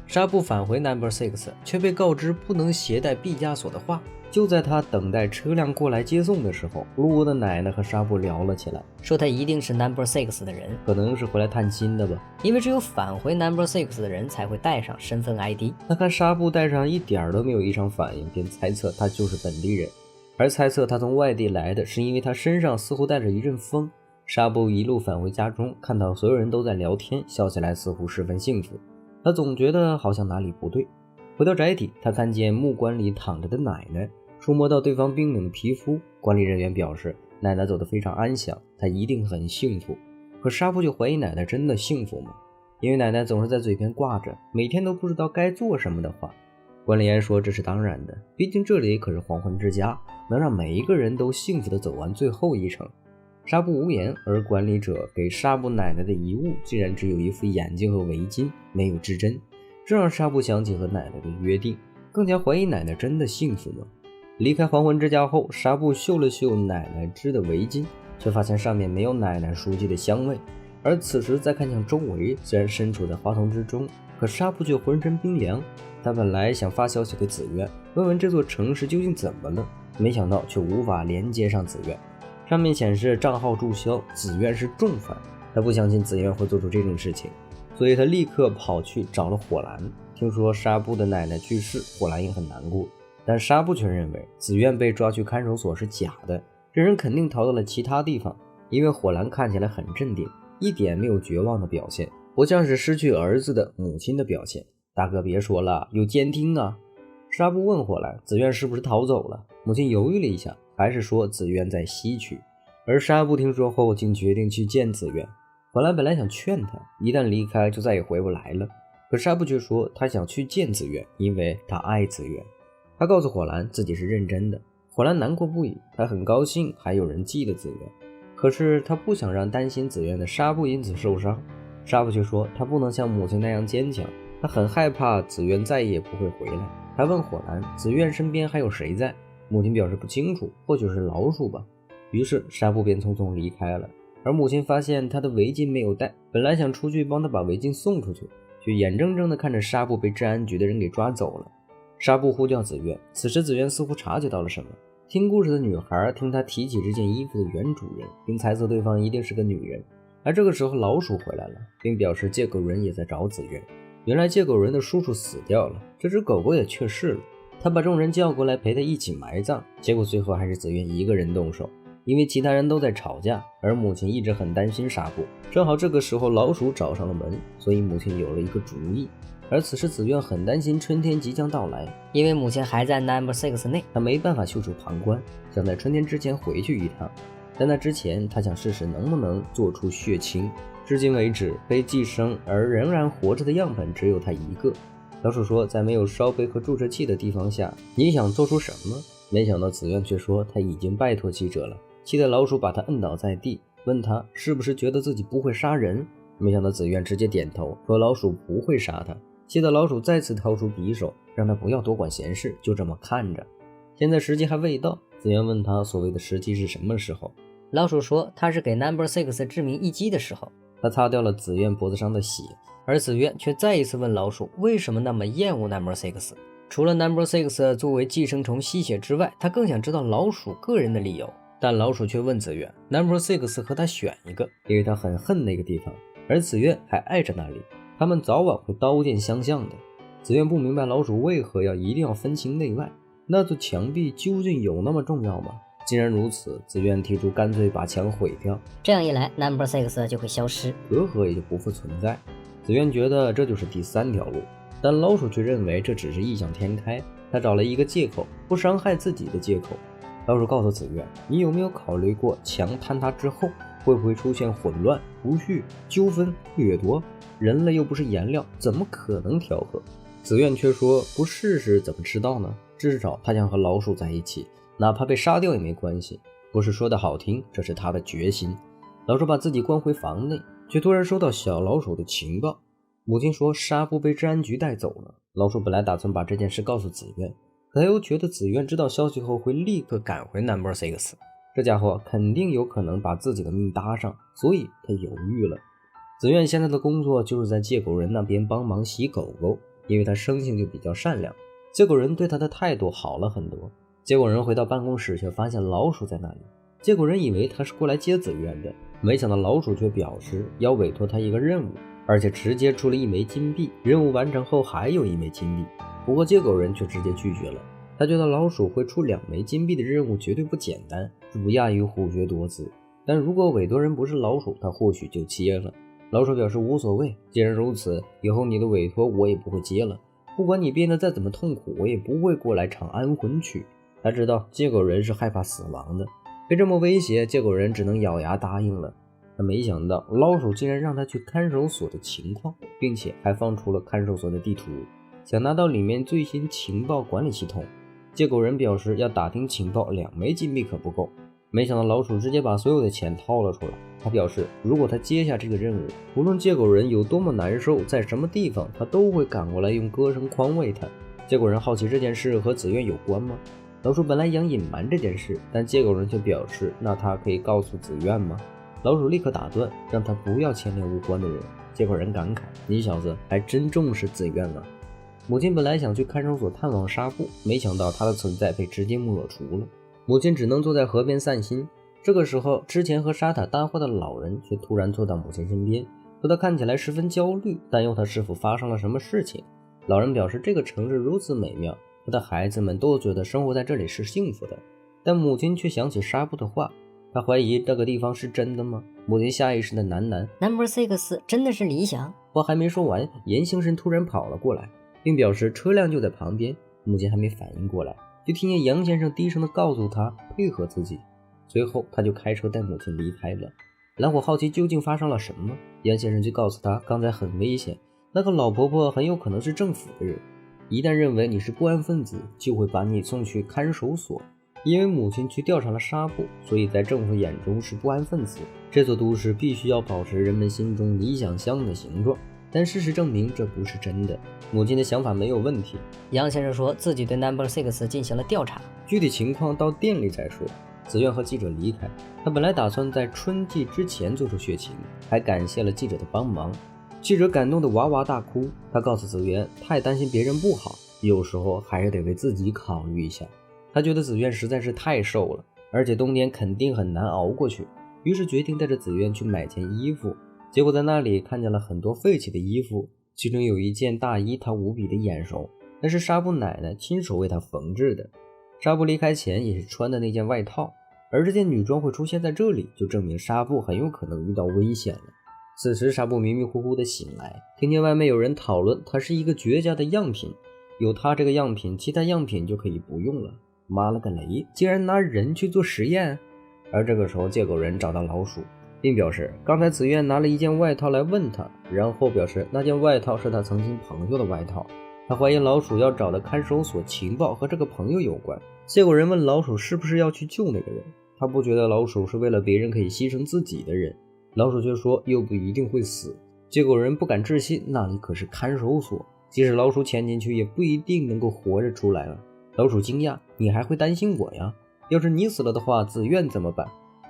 纱布返回 No.6， 却被告知不能携带毕加索的画。就在他等待车辆过来接送的时候，路过的奶奶和纱布聊了起来，说他一定是 No.6 的人，可能是回来探亲的吧，因为只有返回 No.6 的人才会带上身份 ID。 他看纱布带上一点都没有异常反应，便猜测他就是本地人，而猜测他从外地来的是因为他身上似乎带着一阵风。纱布一路返回家中，看到所有人都在聊天，笑起来似乎十分幸福，他总觉得好像哪里不对。回到宅邸，他看见木棺里躺着的奶奶，触摸到对方冰冷的皮肤，管理人员表示奶奶走得非常安详，她一定很幸福。可纱布就怀疑奶奶真的幸福吗？因为奶奶总是在嘴边挂着每天都不知道该做什么的话。管理员说这是当然的，毕竟这里可是黄昏之家，能让每一个人都幸福地走完最后一程。纱布无言，而管理者给纱布奶奶的遗物竟然只有一副眼镜和围巾，没有指针，这让纱布想起和奶奶的约定，更加怀疑奶奶真的幸福吗？离开黄昏之家后，纱布嗅了嗅奶奶织的围巾，却发现上面没有奶奶熟悉的香味。而此时再看向周围，虽然身处在花丛之中，可纱布却浑身冰凉。他本来想发消息给紫苑，问问这座城市究竟怎么了，没想到却无法连接上紫苑，上面显示账号注销，紫苑是重犯。他不相信紫苑会做出这种事情，所以他立刻跑去找了火蓝。听说纱布的奶奶去世，火蓝也很难过，但纱布却认为紫苑被抓去看守所是假的，这人肯定逃到了其他地方。因为火蓝看起来很镇定，一点没有绝望的表现，不像是失去儿子的母亲的表现。大哥别说了，有监听啊。纱布问火蓝紫苑是不是逃走了，母亲犹豫了一下，还是说紫苑在西区。而纱布听说后竟决定去见紫苑。火蓝本来想劝他，一旦离开就再也回不来了，可纱布却说他想去见紫苑，因为他爱紫苑。他告诉火蓝自己是认真的，火蓝难过不已，他很高兴还有人记得紫苑，可是他不想让担心紫苑的纱布因此受伤。纱布却说他不能像母亲那样坚强，他很害怕紫苑再也不会回来。他问火蓝紫苑身边还有谁在，母亲表示不清楚，或许是老鼠吧。于是纱布便匆匆离开了。而母亲发现他的围巾没有带，本来想出去帮他把围巾送出去，却眼睁睁地看着纱布被治安局的人给抓走了。纱布呼叫紫苑，此时紫苑似乎察觉到了什么。听故事的女孩听他提起这件衣服的原主人，并猜测对方一定是个女人。而这个时候老鼠回来了，并表示借狗人也在找紫苑。原来借狗人的叔叔死掉了，这只狗狗也去世了。他把众人叫过来陪他一起埋葬，结果最后还是紫苑一个人动手，因为其他人都在吵架，而母亲一直很担心纱布。正好这个时候老鼠找上了门，所以母亲有了一个主意。而此时紫苑很担心春天即将到来，因为母亲还在 No.6 内，她没办法袖手旁观，想在春天之前回去一趟。在那之前，她想试试能不能做出血清。至今为止，被寄生而仍然活着的样本只有她一个。老鼠说，在没有烧杯和注射器的地方下，你想做出什么？没想到紫苑却说他已经拜托记者了，气得老鼠把他摁倒在地，问他是不是觉得自己不会杀人。没想到紫苑直接点头，说老鼠不会杀他，气得老鼠再次掏出匕首，让他不要多管闲事，就这么看着。现在时机还未到，紫苑问他所谓的时机是什么时候。老鼠说他是给 No.6 致命一击的时候。他擦掉了紫苑脖子上的血，而紫苑却再一次问老鼠为什么那么厌恶 No.6。除了 No.6 作为寄生虫吸血之外，他更想知道老鼠个人的理由。但老鼠却问子苑 No.6 和他选一个，因为他很恨那个地方，而子苑还爱着那里，他们早晚会刀剑相向的。子苑不明白老鼠为何一定要分清内外，那座墙壁究竟有那么重要吗？既然如此，子苑提出干脆把墙毁掉，这样一来 No.6 就会消失，隔阂也就不复存在。子苑觉得这就是第3条路，但老鼠却认为这只是异想天开，他找了一个借口，不伤害自己的借口。老鼠告诉子苑，你有没有考虑过墙坍塌之后会不会出现混乱、不序、纠纷、掠夺？人类又不是颜料，怎么可能调和？子苑却说，不试试怎么知道呢？至少他想和老鼠在一起，哪怕被杀掉也没关系。不是说的好听，这是他的决心。老鼠把自己关回房内，却突然收到小老鼠的情报。母亲说纱布被治安局带走了。老鼠本来打算把这件事告诉子苑，可他又觉得子苑知道消息后会立刻赶回 No.6， 这家伙肯定有可能把自己的命搭上，所以他犹豫了。子苑现在的工作就是在借狗人那边帮忙洗狗狗，因为他生性就比较善良，借狗人对他的态度好了很多。借狗人回到办公室，却发现老鼠在那里。借狗人以为他是过来接子苑的，没想到老鼠却表示要委托他一个任务，而且直接出了1枚金币，任务完成后还有1枚金币。不过借狗人却直接拒绝了，他觉得老鼠会出2枚金币的任务绝对不简单，不亚于虎穴夺子。但如果委托人不是老鼠，他或许就接了。老鼠表示无所谓，既然如此，以后你的委托我也不会接了，不管你变得再怎么痛苦，我也不会过来唱安魂曲。他知道借狗人是害怕死亡的，被这么威胁，借狗人只能咬牙答应了。他没想到老鼠竟然让他去看守所的情况，并且还放出了看守所的地图，想拿到里面最新情报管理系统。借狗人表示要打听情报2枚金币可不够，没想到老鼠直接把所有的钱掏了出来。他表示如果他接下这个任务，无论借狗人有多么难受，在什么地方他都会赶过来用歌声宽慰他。借狗人好奇这件事和子苑有关吗？老鼠本来想隐瞒这件事，但借狗人却表示那他可以告诉子苑吗？老鼠立刻打断，让他不要牵连无关的人。借狗人感慨，你小子还真重视子苑啊。母亲本来想去看守所探望纱布，没想到他的存在被直接抹除了。母亲只能坐在河边散心。这个时候，之前和沙塔搭话的老人却突然坐到母亲身边，说他看起来十分焦虑，担忧他是否发生了什么事情。老人表示这个城市如此美妙，他的孩子们都觉得生活在这里是幸福的。但母亲却想起纱布的话，她怀疑这个地方是真的吗？母亲下意识的喃喃 No.6 真的是理想。话还没说完，严先生突然跑了过来，并表示车辆就在旁边。母亲还没反应过来，就听见杨先生低声的告诉他配合自己。随后他就开车带母亲离开了。蓝虎好奇究竟发生了什么，杨先生就告诉他刚才很危险，那个老婆婆很有可能是政府的人，一旦认为你是不安分子，就会把你送去看守所。因为母亲去调查了纱布，所以在政府眼中是不安分子。这座都市必须要保持人们心中理想乡的形状，但事实证明这不是真的。母亲的想法没有问题。杨先生说自己对 No.6 进行了调查，具体情况到店里再说。子苑和记者离开，他本来打算在春季之前做出血清，还感谢了记者的帮忙。记者感动得哇哇大哭，他告诉子苑，太担心别人不好，有时候还是得为自己考虑一下。他觉得子苑实在是太瘦了，而且冬天肯定很难熬过去，于是决定带着子苑去买件衣服。结果在那里看见了很多废弃的衣服，其中有一件大衣他无比的眼熟，那是纱布奶奶亲手为他缝制的。纱布离开前也是穿的那件外套，而这件女装会出现在这里，就证明纱布很有可能遇到危险了。此时纱布迷迷糊糊的醒来，听见外面有人讨论它是一个绝佳的样品，有它这个样品，其他样品就可以不用了。妈了个雷，竟然拿人去做实验！而这个时候借狗人找到老鼠，并表示刚才子苑拿了一件外套来问他，然后表示那件外套是他曾经朋友的外套。他怀疑老鼠要找的看守所情报和这个朋友有关。借狗人问老鼠是不是要去救那个人，他不觉得老鼠是为了别人可以牺牲自己的人，老鼠却说又不一定会死。借狗人不敢置信，那里可是看守所，即使老鼠潜进去也不一定能够活着出来了。老鼠惊讶，你还会担心我呀？要是你死了的话，子苑怎么办？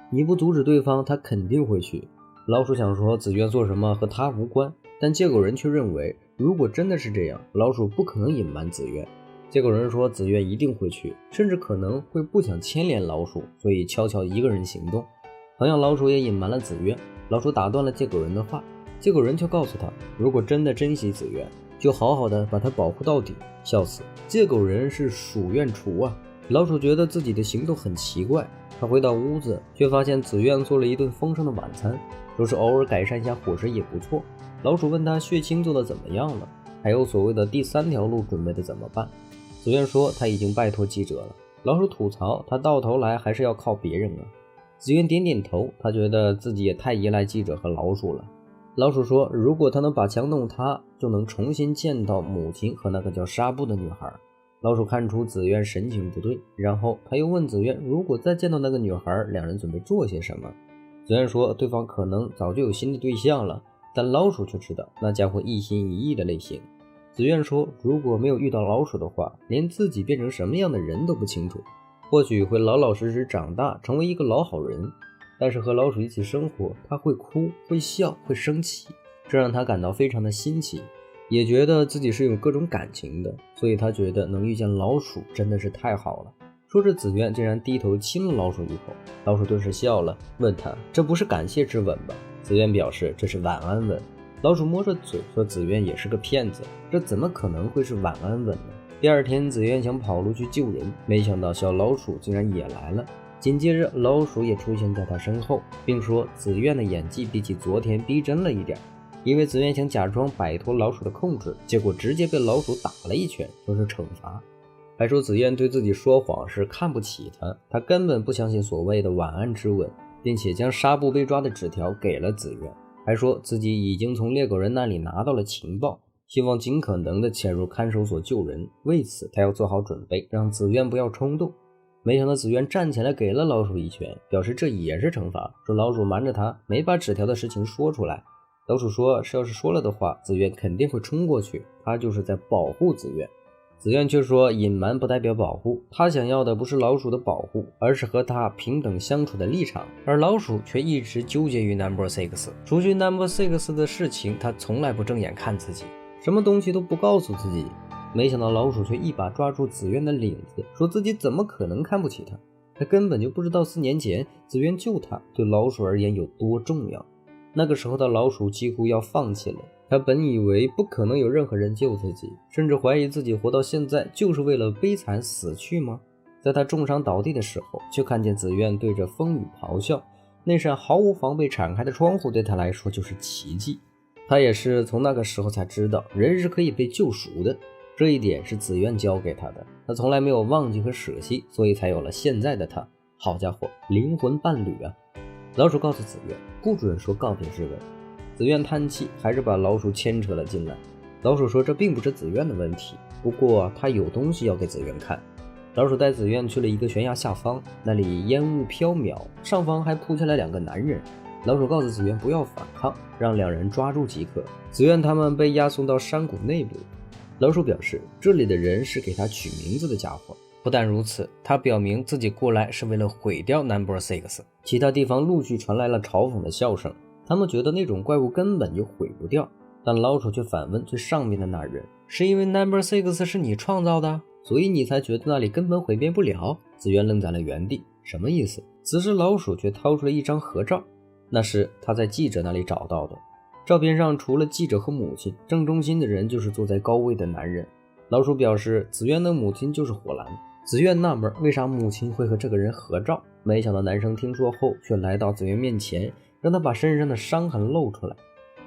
你不阻止对方，他肯定会去。老鼠想说子苑做什么和他无关，但借狗人却认为如果真的是这样，老鼠不可能隐瞒子苑。借口人说紫苑一定会去，甚至可能会不想牵连老鼠，所以悄悄一个人行动。同样，老鼠也隐瞒了紫苑。老鼠打断了借口人的话，借口人却告诉他，如果真的珍惜紫苑，就好好的把她保护到底。笑死，借口人是鼠院厨啊！老鼠觉得自己的行动很奇怪，他回到屋子，却发现紫苑做了一顿丰盛的晚餐，说是偶尔改善一下伙食也不错。老鼠问他血清做的怎么样了，还有所谓的第3条路准备的怎么办？紫苑说他已经拜托记者了。老鼠吐槽他到头来还是要靠别人啊。紫苑点点头，他觉得自己也太依赖记者和老鼠了。老鼠说如果他能把枪弄塌，就能重新见到母亲和那个叫纱布的女孩。老鼠看出紫苑神情不对，然后他又问紫苑，如果再见到那个女孩，两人准备做些什么？紫苑说对方可能早就有新的对象了，但老鼠却知道那家伙一心一意的类型。紫苑说如果没有遇到老鼠的话，连自己变成什么样的人都不清楚，或许会老老实实长大，成为一个老好人，但是和老鼠一起生活，他会哭，会笑，会生气，这让他感到非常的新奇，也觉得自己是有各种感情的，所以他觉得能遇见老鼠真的是太好了。说着，紫苑竟然低头亲了老鼠一口，老鼠顿时笑了，问他这不是感谢之吻吧？紫苑表示这是晚安吻。老鼠摸着嘴说紫苑也是个骗子，这怎么可能会是晚安吻呢？第二天，紫苑想跑路去救人，没想到小老鼠竟然也来了。紧接着，老鼠也出现在他身后，并说紫苑的演技比起昨天逼真了一点。因为紫苑想假装摆脱老鼠的控制，结果直接被老鼠打了一拳，说是惩罚。还说紫苑对自己说谎是看不起他根本不相信所谓的晚安之吻，并且将纱布被抓的纸条给了紫苑，还说自己已经从猎狗人那里拿到了情报，希望尽可能的潜入看守所救人，为此他要做好准备，让紫苑不要冲动。没想到紫苑站起来给了老鼠一拳，表示这也是惩罚，说老鼠瞒着他没把纸条的事情说出来。老鼠说要是说了的话，紫苑肯定会冲过去，他就是在保护紫苑。紫苑却说隐瞒不代表保护，他想要的不是老鼠的保护，而是和他平等相处的立场。而老鼠却一直纠结于 No.6， 除去 No.6 的事情，他从来不正眼看自己，什么东西都不告诉自己。没想到老鼠却一把抓住紫苑的领子，说自己怎么可能看不起他，他根本就不知道4年前紫苑救他对老鼠而言有多重要。那个时候的老鼠几乎要放弃了，他本以为不可能有任何人救自己，甚至怀疑自己活到现在就是为了悲惨死去吗？在他重伤倒地的时候，却看见紫苑对着风雨咆哮，那扇毫无防备敞开的窗户对他来说就是奇迹。他也是从那个时候才知道人是可以被救赎的，这一点是紫苑教给他的，他从来没有忘记和舍弃，所以才有了现在的他。好家伙，灵魂伴侣啊！老鼠告诉紫苑不准说告别之吻，紫苑叹气，还是把老鼠牵扯了进来。老鼠说这并不是紫苑的问题，不过他有东西要给紫苑看。老鼠带紫苑去了一个悬崖下方，那里烟雾飘渺，上方还扑下来2个男人。老鼠告诉紫苑不要反抗，让2人抓住即可。紫苑他们被押送到山谷内部。老鼠表示这里的人是给他取名字的家伙。不但如此，他表明自己过来是为了毁掉 No.6。 其他地方陆续传来了嘲讽的笑声，他们觉得那种怪物根本就毁不掉。但老鼠却反问最上面的那人，是因为 No.6 是你创造的，所以你才觉得那里根本毁灭不了？紫苑愣在了原地，什么意思？此时老鼠却掏出了一张合照，那是他在记者那里找到的。照片上除了记者和母亲，正中心的人就是坐在高位的男人。老鼠表示紫苑的母亲就是火蓝。紫苑纳闷为啥母亲会和这个人合照，没想到男生听说后却来到紫苑面前，让他把身上的伤痕露出来，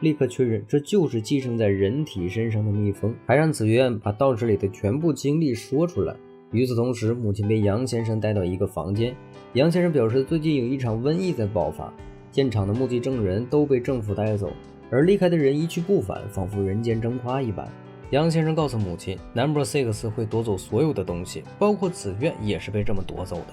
立刻确认这就是寄生在人体身上的蜜蜂，还让紫苑把到这里的全部经历说出来。与此同时，母亲被杨先生带到一个房间，杨先生表示最近有一场瘟疫在爆发，现场的目击证人都被政府带走，而离开的人一去不返，仿佛人间蒸发一般。杨先生告诉母亲 No.6 会夺走所有的东西，包括紫苑也是被这么夺走的。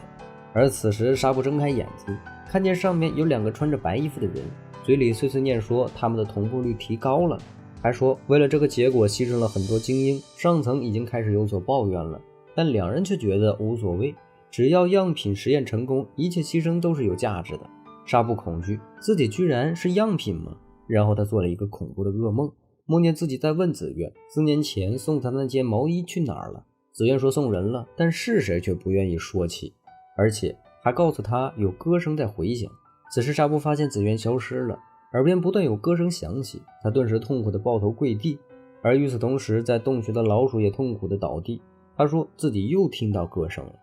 而此时纱布睁开眼睛，看见上面有2个穿着白衣服的人，嘴里碎碎念说他们的同步率提高了，还说为了这个结果牺牲了很多精英，上层已经开始有所抱怨了。但2人却觉得无所谓，只要样品实验成功，一切牺牲都是有价值的。纱布恐惧自己居然是样品吗？然后他做了一个恐怖的噩梦，梦见自己在问紫苑4年前送他那件毛衣去哪儿了。紫苑说送人了，但是谁却不愿意说起，而且还告诉他有歌声在回响。此时纱布发现紫苑消失了，耳边不断有歌声响起，他顿时痛苦地抱头跪地。而与此同时，在洞穴的老鼠也痛苦地倒地。他说自己又听到歌声了。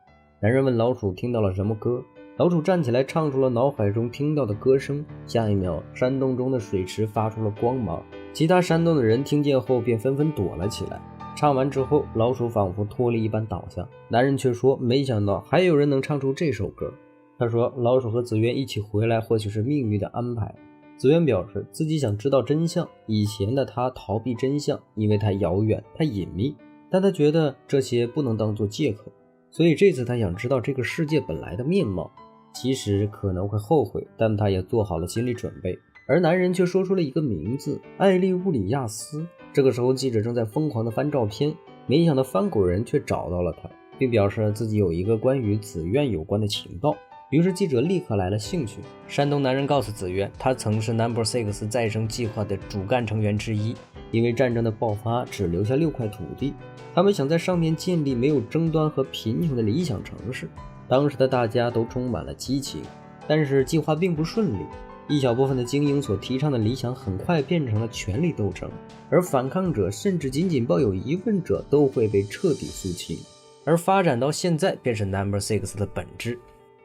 男人问老鼠听到了什么歌，老鼠站起来唱出了脑海中听到的歌声。下一秒，山洞中的水池发出了光芒，其他山洞的人听见后便纷纷躲了起来。唱完之后，老鼠仿佛脱力一般倒下，男人却说没想到还有人能唱出这首歌。他说老鼠和紫苑一起回来或许是命运的安排。紫苑表示自己想知道真相，以前的他逃避真相，因为太遥远太隐秘，但他觉得这些不能当作借口，所以这次他想知道这个世界本来的面貌。其实可能会后悔，但他也做好了心理准备。而男人却说出了一个名字，艾利乌里亚斯。这个时候记者正在疯狂地翻照片，没想到翻滚人却找到了他，并表示自己有一个关于紫苑有关的情报。于是记者立刻来了兴趣。山东男人告诉紫苑，他曾是 No.6 再生计划的主干成员之一，因为战争的爆发只留下6块土地，他们想在上面建立没有争端和贫穷的理想城市。当时的大家都充满了激情，但是计划并不顺利。一小部分的精英所提倡的理想很快变成了权力斗争，而反抗者甚至仅仅抱有疑问者都会被彻底肃清。而发展到现在便是 No.6 的本质。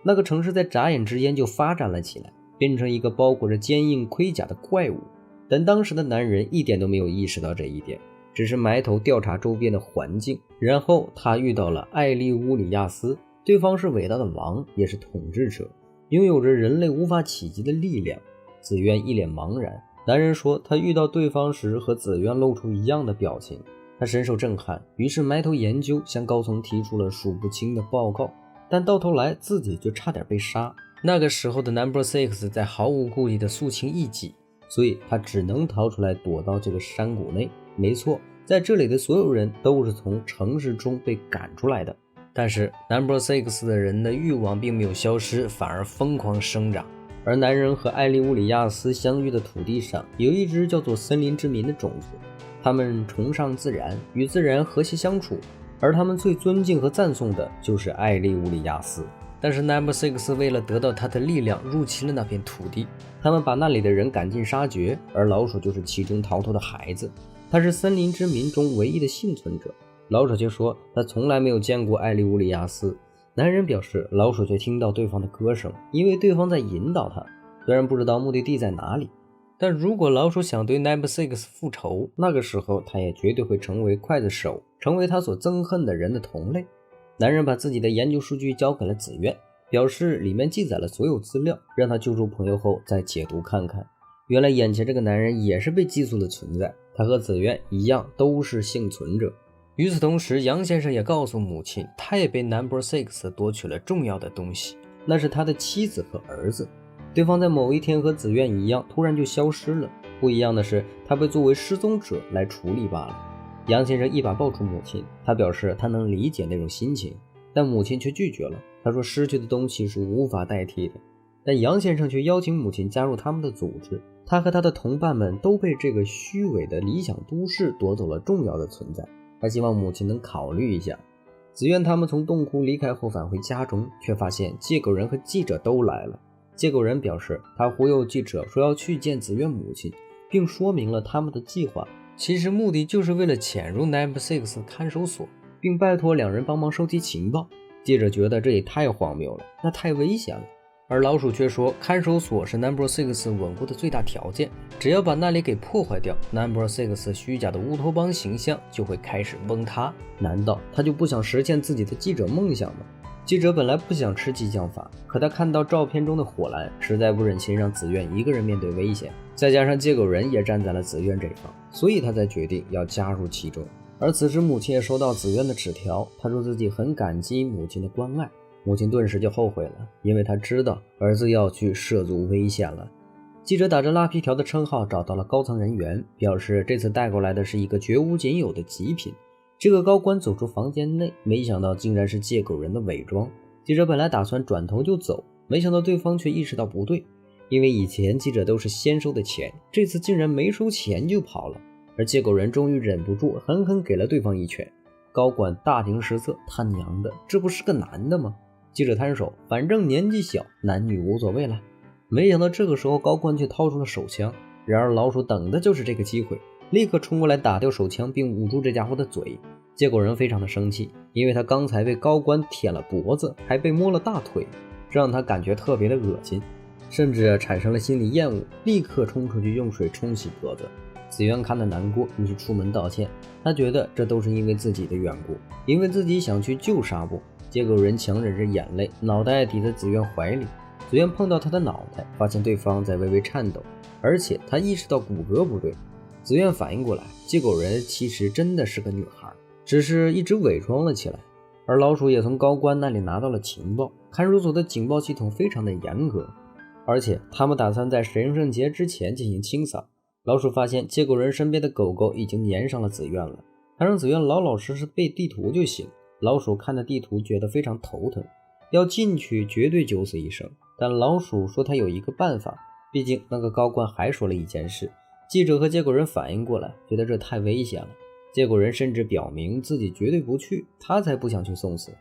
那个城市在眨眼之间就发展了起来，变成一个包裹着坚硬盔甲的怪物。但当时的男人一点都没有意识到这一点，只是埋头调查周边的环境。然后他遇到了艾利乌里亚斯，对方是伟大的王，也是统治者，拥有着人类无法企及的力量。紫苑一脸茫然，男人说他遇到对方时和紫苑露出一样的表情，他深受震撼，于是埋头研究，向高层提出了数不清的报告，但到头来自己就差点被杀。那个时候的 No.6 在毫无顾忌的肃清异己，所以他只能逃出来躲到这个山谷内。没错，在这里的所有人都是从城市中被赶出来的。但是 No.6 的人的欲望并没有消失，反而疯狂生长。而男人和艾利乌里亚斯相遇的土地上有一只叫做森林之民的种族，他们崇尚自然，与自然和谐相处，而他们最尊敬和赞颂的就是艾利乌里亚斯。但是 No.6 为了得到他的力量，入侵了那片土地，他们把那里的人赶尽杀绝，而老鼠就是其中逃脱的孩子，他是森林之民中唯一的幸存者。老鼠却说他从来没有见过艾利乌里亚斯。男人表示老鼠却听到对方的歌声，因为对方在引导他，虽然不知道目的地在哪里，但如果老鼠想对 No.6 复仇，那个时候他也绝对会成为刽子手，成为他所憎恨的人的同类。男人把自己的研究数据交给了紫苑，表示里面记载了所有资料，让他救出朋友后再解读看看。原来眼前这个男人也是被寄宿的存在，他和紫苑一样都是幸存者。与此同时，杨先生也告诉母亲，他也被 No.6 夺取了重要的东西，那是他的妻子和儿子。对方在某一天和紫苑一样突然就消失了，不一样的是他被作为失踪者来处理罢了。杨先生一把抱住母亲，他表示他能理解那种心情，但母亲却拒绝了。他说失去的东西是无法代替的，但杨先生却邀请母亲加入他们的组织。他和他的同伴们都被这个虚伪的理想都市夺走了重要的存在，他希望母亲能考虑一下。紫苑他们从洞窟离开后返回家中，却发现借狗人和记者都来了。借狗人表示他忽悠记者说要去见紫苑母亲，并说明了他们的计划，其实目的就是为了潜入 No.6 看守所，并拜托两人帮忙收集情报。记者觉得这也太荒谬了，那太危险了。而老鼠却说看守所是 No.6 稳固的最大条件，只要把那里给破坏掉， No.6 虚假的乌托邦形象就会开始崩塌。难道他就不想实现自己的记者梦想吗？记者本来不想吃激将法，可他看到照片中的火蓝，实在不忍心让紫苑一个人面对危险，再加上借狗人也站在了紫苑这方，所以他才决定要加入其中。而此时母亲也收到紫苑的纸条，他说自己很感激母亲的关爱。母亲顿时就后悔了，因为她知道儿子要去涉足危险了。记者打着拉皮条的称号找到了高层人员，表示这次带过来的是一个绝无仅有的极品。这个高官走出房间内，没想到竟然是借狗人的伪装。记者本来打算转头就走，没想到对方却意识到不对，因为以前记者都是先收的钱，这次竟然没收钱就跑了。而借狗人终于忍不住狠狠给了对方一拳。高管大惊失色，他娘的，这不是个男的吗？记者摊手，反正年纪小，男女无所谓了。没想到这个时候高官却掏出了手枪，然而老鼠等的就是这个机会，立刻冲过来打掉手枪并捂住这家伙的嘴。结果人非常的生气，因为他刚才被高官舔了脖子，还被摸了大腿，这让他感觉特别的恶心，甚至产生了心理厌恶，立刻冲出去用水冲洗脖子。子渊看得难过，于是出门道歉。他觉得这都是因为自己的缘故，因为自己想去救纱布，结果人强忍着眼泪，脑袋抵在子渊怀里。子渊碰到他的脑袋，发现对方在微微颤抖，而且他意识到骨骼不对。子渊反应过来，结果人其实真的是个女孩，只是一直伪装了起来。而老鼠也从高官那里拿到了情报，看守所的警报系统非常的严格，而且他们打算在神圣节之前进行清扫。老鼠发现接狗人身边的狗狗已经粘上了子渊了，他让子渊老老实实背地图就行。老鼠看着地图觉得非常头疼，要进去绝对九死一生。但老鼠说他有一个办法，毕竟那个高官还说了一件事。记者和接狗人反应过来，觉得这太危险了。接狗人甚至表明自己绝对不去，他才不想去送死，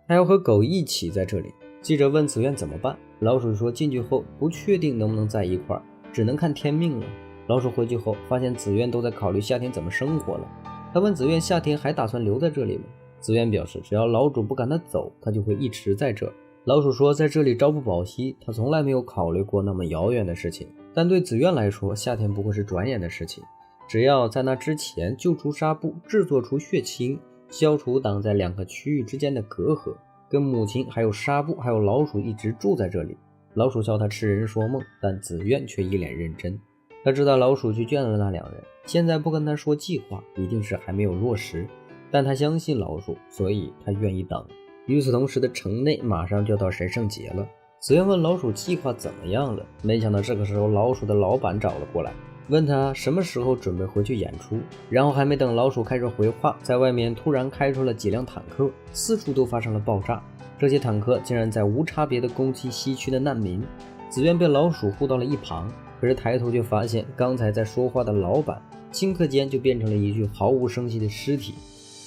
他要和狗一起在这里。记者问子渊怎么办，老鼠说进去后不确定能不能在一块儿，只能看天命了。老鼠回去后发现子渊都在考虑夏天怎么生活了，他问子渊夏天还打算留在这里吗？子渊表示只要老主不赶他走，他就会一直在这。老鼠说在这里朝不保夕，他从来没有考虑过那么遥远的事情，但对子渊来说夏天不过是转眼的事情，只要在那之前救出纱布，制作出血清，消除挡在两个区域之间的隔阂，跟母亲还有纱布还有老鼠一直住在这里。老鼠笑他痴人说梦，但子渊却一脸认真。他知道老鼠去见了那两人，现在不跟他说计划，一定是还没有落实，但他相信老鼠，所以他愿意等。与此同时的城内马上就要到神圣节了，子渊问老鼠计划怎么样了，没想到这个时候老鼠的老板找了过来，问他什么时候准备回去演出。然后还没等老鼠开始回话，在外面突然开出了几辆坦克，四处都发生了爆炸，这些坦克竟然在无差别的攻击西区的难民。子渊被老鼠护到了一旁，可是抬头就发现刚才在说话的老板顷刻间就变成了一具毫无声息的尸体。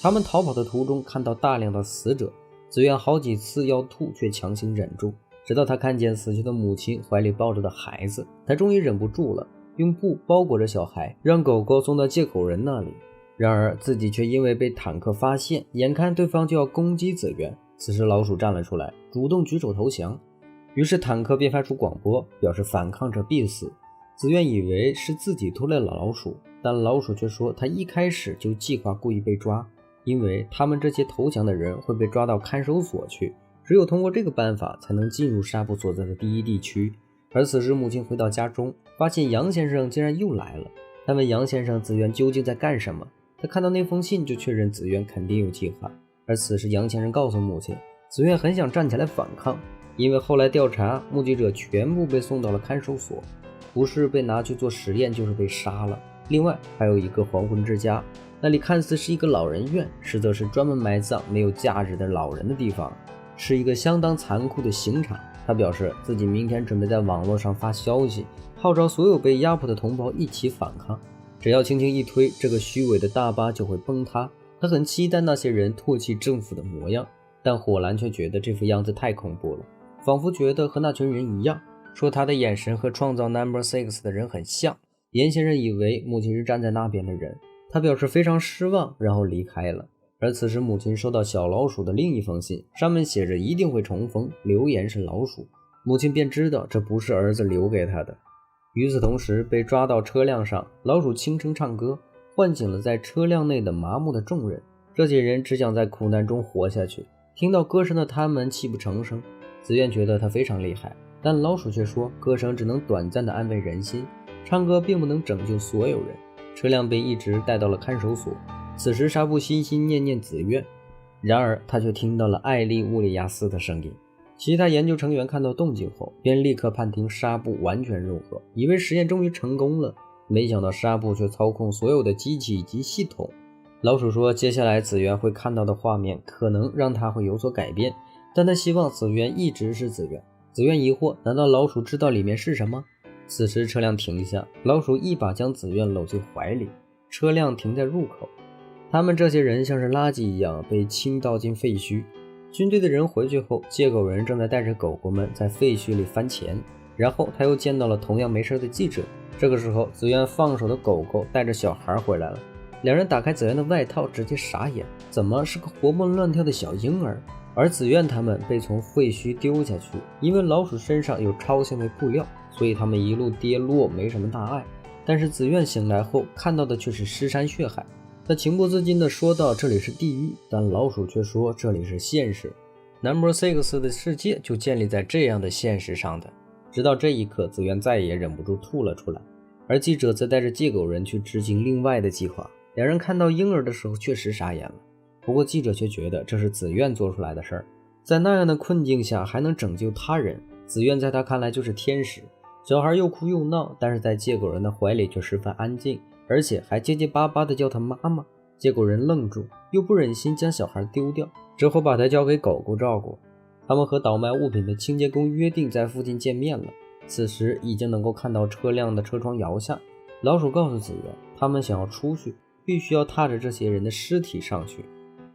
他们逃跑的途中看到大量的死者，子渊好几次要吐却强行忍住，直到他看见死去的母亲怀里抱着的孩子，他终于忍不住了，用布包裹着小孩，让狗狗送到借狗人那里。然而自己却因为被坦克发现，眼看对方就要攻击子渊，此时老鼠站了出来，主动举手投降。于是坦克便发出广播，表示反抗者必死。子渊以为是自己拖累了老鼠，但老鼠却说他一开始就计划故意被抓，因为他们这些投降的人会被抓到看守所去，只有通过这个办法才能进入纱布所在的第一地区。而此时母亲回到家中，发现杨先生竟然又来了。他问杨先生子渊究竟在干什么，他看到那封信就确认子渊肯定有计划。而此时杨先生告诉母亲，子渊很想站起来反抗，因为后来调查，目击者全部被送到了看守所，不是被拿去做实验就是被杀了。另外还有一个黄昏之家，那里看似是一个老人院，实则是专门埋葬没有价值的老人的地方，是一个相当残酷的刑场。他表示自己明天准备在网络上发消息，号召所有被压迫的同胞一起反抗，只要轻轻一推，这个虚伪的大巴就会崩塌。他很期待那些人唾弃政府的模样，但火蓝却觉得这副样子太恐怖了，仿佛觉得和那群人一样，说他的眼神和创造 No.6 的人很像。严先生以为母亲是站在那边的人，他表示非常失望，然后离开了。而此时母亲收到小老鼠的另一封信，上面写着一定会重逢，留言是老鼠，母亲便知道这不是儿子留给他的。与此同时，被抓到车辆上，老鼠轻声唱歌，唤醒了在车辆内的麻木的众人。这些人只想在苦难中活下去，听到歌声的他们泣不成声。子渊觉得他非常厉害，但老鼠却说歌声只能短暂地安慰人心，唱歌并不能拯救所有人。车辆被一直带到了看守所，此时纱布心心念念子渊，然而他却听到了艾利乌里亚斯的声音。其他研究成员看到动静后，便立刻判定纱布完全融合，以为实验终于成功了，没想到纱布却操控所有的机器以及系统。老鼠说接下来子渊会看到的画面可能让他会有所改变，但他希望子渊一直是子渊。子渊疑惑，难道老鼠知道里面是什么？此时车辆停下，老鼠一把将子渊搂进怀里，车辆停在入口。他们这些人像是垃圾一样被倾倒进废墟。军队的人回去后，借狗人正在带着狗狗们在废墟里翻钱，然后他又见到了同样没事的记者。这个时候，紫苑放手的狗狗带着小孩回来了。两人打开紫苑的外套，直接傻眼，怎么是个活蹦乱跳的小婴儿？而紫苑他们被从废墟丢下去，因为老鼠身上有超纤维布料，所以他们一路跌落，没什么大碍。但是紫苑醒来后看到的却是尸山血海，他情不自禁地说道这里是地狱，但老鼠却说这里是现实。Number 6的世界就建立在这样的现实上的。直到这一刻，紫苑再也忍不住吐了出来，而记者则带着借狗人去执行另外的计划。两人看到婴儿的时候确实傻眼了，不过记者却觉得这是紫苑做出来的事儿，在那样的困境下还能拯救他人，紫苑在他看来就是天使。小孩又哭又闹，但是在借狗人的怀里却十分安静，而且还结结巴巴地叫他妈妈。借狗人愣住，又不忍心将小孩丢掉，只好把他交给狗狗照顾。他们和倒卖物品的清洁工约定在附近见面了，此时已经能够看到车辆的车窗摇下。老鼠告诉紫苑，他们想要出去，必须要踏着这些人的尸体上去。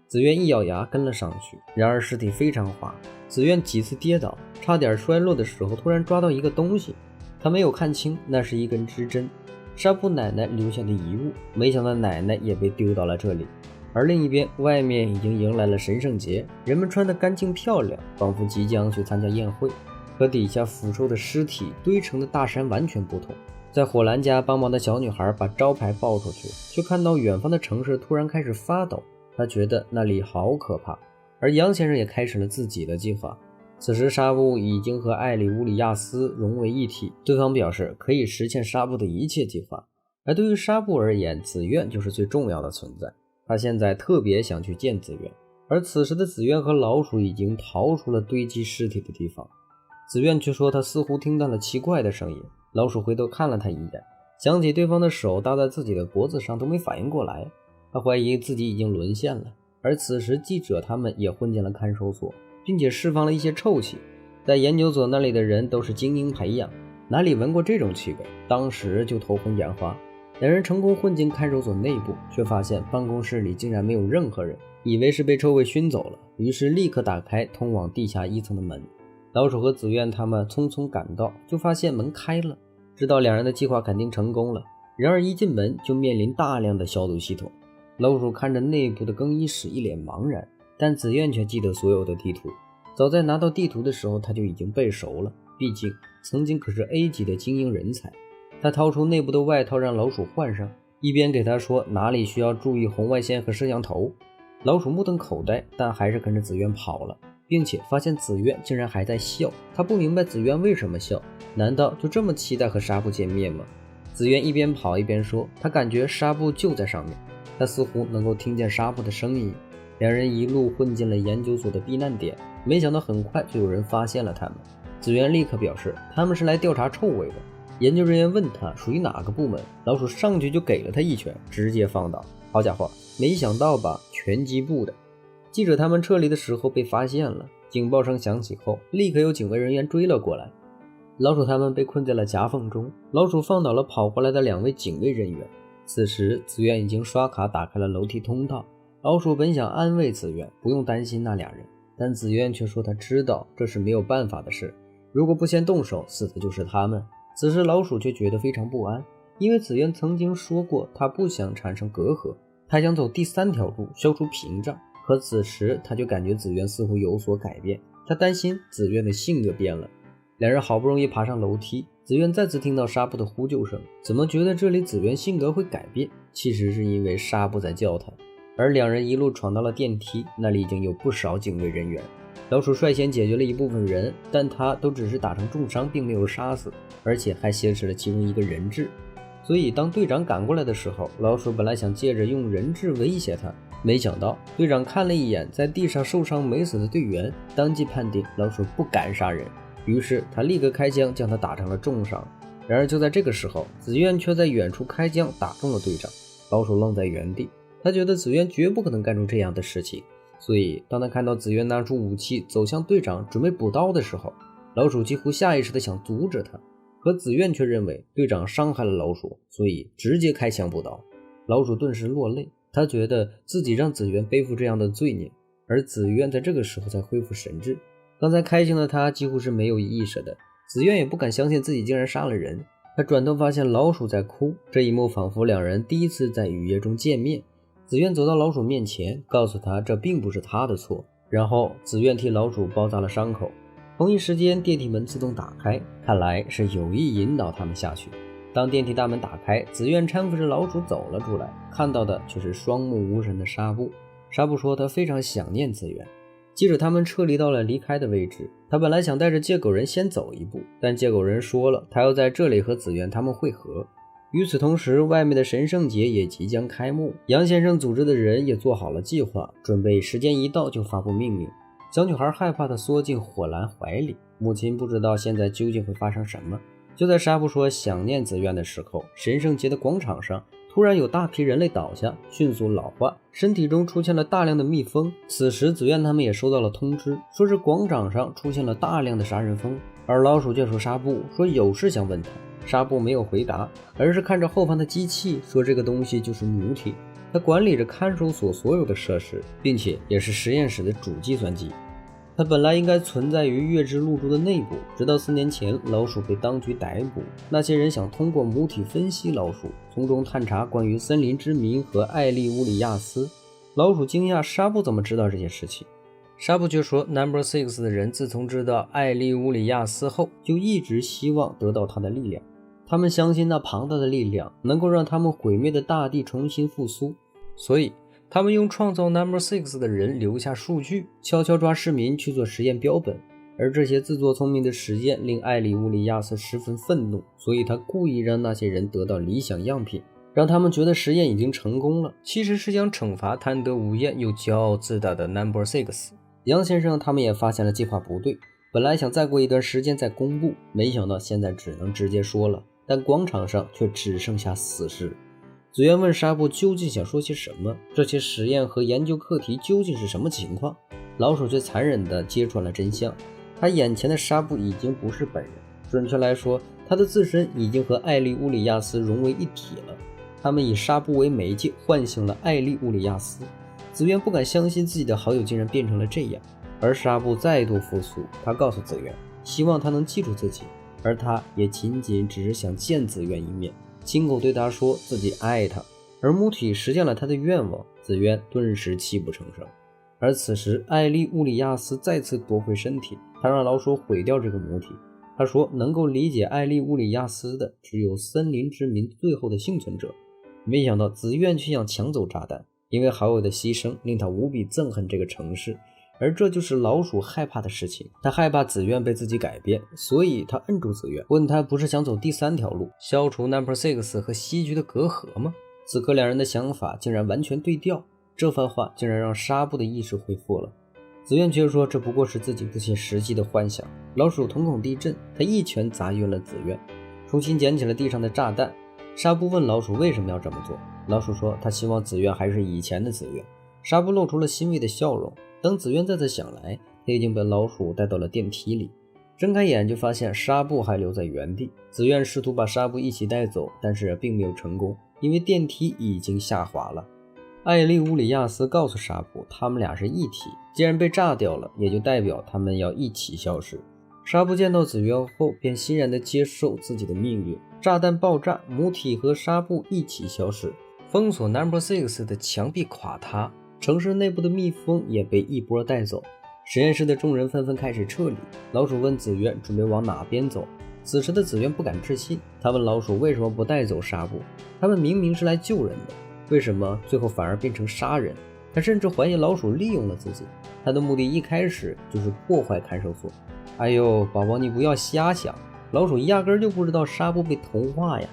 紫苑一咬牙跟了上去，然而尸体非常滑，紫苑几次跌倒，差点摔落的时候突然抓到一个东西，他没有看清，那是一根织针，纱布奶奶留下的遗物，没想到奶奶也被丢到了这里。而另一边，外面已经迎来了神圣节，人们穿得干净漂亮，仿佛即将去参加宴会，和底下腐臭的尸体堆成的大山完全不同。在火兰家帮忙的小女孩把招牌报出去，却看到远方的城市突然开始发抖，她觉得那里好可怕。而杨先生也开始了自己的计划。此时纱布已经和艾里乌里亚斯融为一体，对方表示可以实现纱布的一切计划。而对于纱布而言，紫苑就是最重要的存在，他现在特别想去见紫苑。而此时的紫苑和老鼠已经逃出了堆积尸体的地方，紫苑却说他似乎听到了奇怪的声音。老鼠回头看了他一眼，想起对方的手搭在自己的脖子上都没反应过来，他怀疑自己已经沦陷了。而此时记者他们也混进了看守所，并且释放了一些臭气，在研究所那里的人都是精英培养，哪里闻过这种气味，当时就头昏眼花。两人成功混进看守所内部，却发现办公室里竟然没有任何人，以为是被臭味熏走了，于是立刻打开通往地下1层的门。老鼠和紫苑他们匆匆赶到，就发现门开了，知道两人的计划肯定成功了。然而一进门就面临大量的消毒系统，老鼠看着内部的更衣室一脸茫然，但紫苑却记得所有的地图。早在拿到地图的时候他就已经背熟了，毕竟曾经可是 A 级的精英人才。他掏出内部的外套让老鼠换上，一边给他说哪里需要注意红外线和摄像头。老鼠目瞪口呆，但还是跟着紫苑跑了，并且发现紫苑竟然还在笑。他不明白紫苑为什么笑，难道就这么期待和纱布见面吗？紫苑一边跑一边说，他感觉纱布就在上面，他似乎能够听见纱布的声音。两人一路混进了研究所的避难点，没想到很快就有人发现了他们。紫苑立刻表示他们是来调查臭味的。研究人员问他属于哪个部门，老鼠上去就给了他一拳，直接放倒。好家伙，没想到吧，拳击部的。记者他们撤离的时候被发现了，警报声响起后，立刻有警卫人员追了过来。老鼠他们被困在了夹缝中，老鼠放倒了跑过来的2位警卫人员。此时紫苑已经刷卡打开了楼梯通道，老鼠本想安慰紫苑不用担心那2人，但紫苑却说他知道这是没有办法的事，如果不先动手，死的就是他们。此时老鼠却觉得非常不安，因为紫苑曾经说过他不想产生隔阂，他想走第3条路，消除屏障。可此时他就感觉紫苑似乎有所改变，他担心紫苑的性格变了。两人好不容易爬上楼梯，紫苑再次听到纱布的呼救声，怎么觉得这里紫苑性格会改变？其实是因为纱布在叫他。而两人一路闯到了电梯，那里已经有不少警卫人员。老鼠率先解决了一部分人，但他都只是打成重伤，并没有杀死，而且还挟持了其中一个人质。所以当队长赶过来的时候，老鼠本来想借着用人质威胁他，没想到队长看了一眼在地上受伤没死的队员，当即判定老鼠不敢杀人，于是他立刻开枪将他打成了重伤。然而就在这个时候，紫苑却在远处开枪打中了队长。老鼠愣在原地，他觉得紫苑绝不可能干出这样的事情，所以当他看到紫苑拿出武器走向队长准备补刀的时候，老鼠几乎下意识地想阻止他，可紫苑却认为队长伤害了老鼠，所以直接开枪补刀。老鼠顿时落泪，他觉得自己让紫渊背负这样的罪孽，而紫渊在这个时候才恢复神智。刚才开心的他几乎是没有意识的，紫渊也不敢相信自己竟然杀了人。他转头发现老鼠在哭，这一幕仿佛两人第一次在雨夜中见面。紫渊走到老鼠面前，告诉他这并不是他的错，然后紫渊替老鼠包扎了伤口。同一时间，电梯门自动打开，看来是有意引导他们下去。当电梯大门打开，紫渊搀扶着老鼠走了出来，看到的却是双目无神的纱布。纱布说他非常想念紫渊。接着他们撤离到了离开的位置，他本来想带着借狗人先走一步，但借狗人说了他要在这里和紫渊他们会合。与此同时，外面的神圣节也即将开幕，杨先生组织的人也做好了计划，准备时间一到就发布命令。小女孩害怕地缩进火兰怀里，母亲不知道现在究竟会发生什么。就在纱布说想念紫渊的时候，神圣节的广场上突然有大批人类倒下，迅速老化，身体中出现了大量的蜜蜂。此时紫渊他们也收到了通知，说是广场上出现了大量的杀人蜂，而老鼠眷属纱布说有事想问他。纱布没有回答，而是看着后方的机器说这个东西就是母体，它管理着看守所所有的设施，并且也是实验室的主计算机。它本来应该存在于月之露珠的内部，直到4年前老鼠被当局逮捕，那些人想通过母体分析老鼠，从中探查关于森林之民和艾利乌里亚斯。老鼠惊讶纱布怎么知道这些事情，纱布却说 No.6 的人自从知道艾利乌里亚斯后，就一直希望得到他的力量。他们相信那庞大的力量能够让他们毁灭的大地重新复苏，所以他们用创造 No.6 的人留下数据，悄悄抓市民去做实验标本。而这些自作聪明的实验令艾利乌里亚斯十分愤怒，所以他故意让那些人得到理想样品，让他们觉得实验已经成功了，其实是想惩罚贪得无厌又骄傲自大的 No.6。 杨先生他们也发现了计划不对，本来想再过一段时间再公布，没想到现在只能直接说了，但广场上却只剩下死尸。紫渊问纱布究竟想说些什么，这些实验和研究课题究竟是什么情况。老鼠却残忍地揭穿了真相，他眼前的纱布已经不是本人，准确来说他的自身已经和艾利乌里亚斯融为一体了。他们以纱布为媒介唤醒了艾利乌里亚斯。紫渊不敢相信自己的好友竟然变成了这样，而纱布再度复苏，他告诉紫渊希望他能记住自己，而他也仅仅只是想见紫渊一面，亲口对他说自己爱他，而母体实现了他的愿望。紫渊顿时泣不成声。而此时艾利乌里亚斯再次夺回身体，他让老鼠毁掉这个母体。他说能够理解艾利乌里亚斯的只有森林之民最后的幸存者。没想到紫渊却想抢走炸弹，因为好友的牺牲令他无比憎恨这个城市，而这就是老鼠害怕的事情。他害怕紫渊被自己改变，所以他摁住紫渊，问他不是想走第3条路，消除 No.6 和西局的隔阂吗？此刻两人的想法竟然完全对调，这番话竟然让纱布的意识恢复了。紫渊却说这不过是自己不切实际的幻想。老鼠瞳孔地震，他一拳砸晕了紫渊，重新捡起了地上的炸弹。纱布问老鼠为什么要这么做，老鼠说他希望紫渊还是以前的紫渊。纱布露出了欣慰的笑容。等紫渊再次想来，他已经被老鼠带到了电梯里，睁开眼就发现纱布还留在原地。紫渊试图把纱布一起带走，但是并没有成功，因为电梯已经下滑了。艾利乌里亚斯告诉纱布他们俩是一体，既然被炸掉了，也就代表他们要一起消失。纱布见到紫渊后便欣然地接受自己的命运，炸弹爆炸，母体和纱布一起消失，封锁 No.6 的墙壁垮塌，城市内部的蜜蜂也被一波带走。实验室的众人纷纷开始撤离。老鼠问紫渊准备往哪边走，此时的紫渊不敢置信，他问老鼠为什么不带走纱布，他们明明是来救人的，为什么最后反而变成杀人？他甚至怀疑老鼠利用了自己，他的目的一开始就是破坏看守所。哎呦，宝宝你不要瞎想，老鼠压根就不知道纱布被同化呀。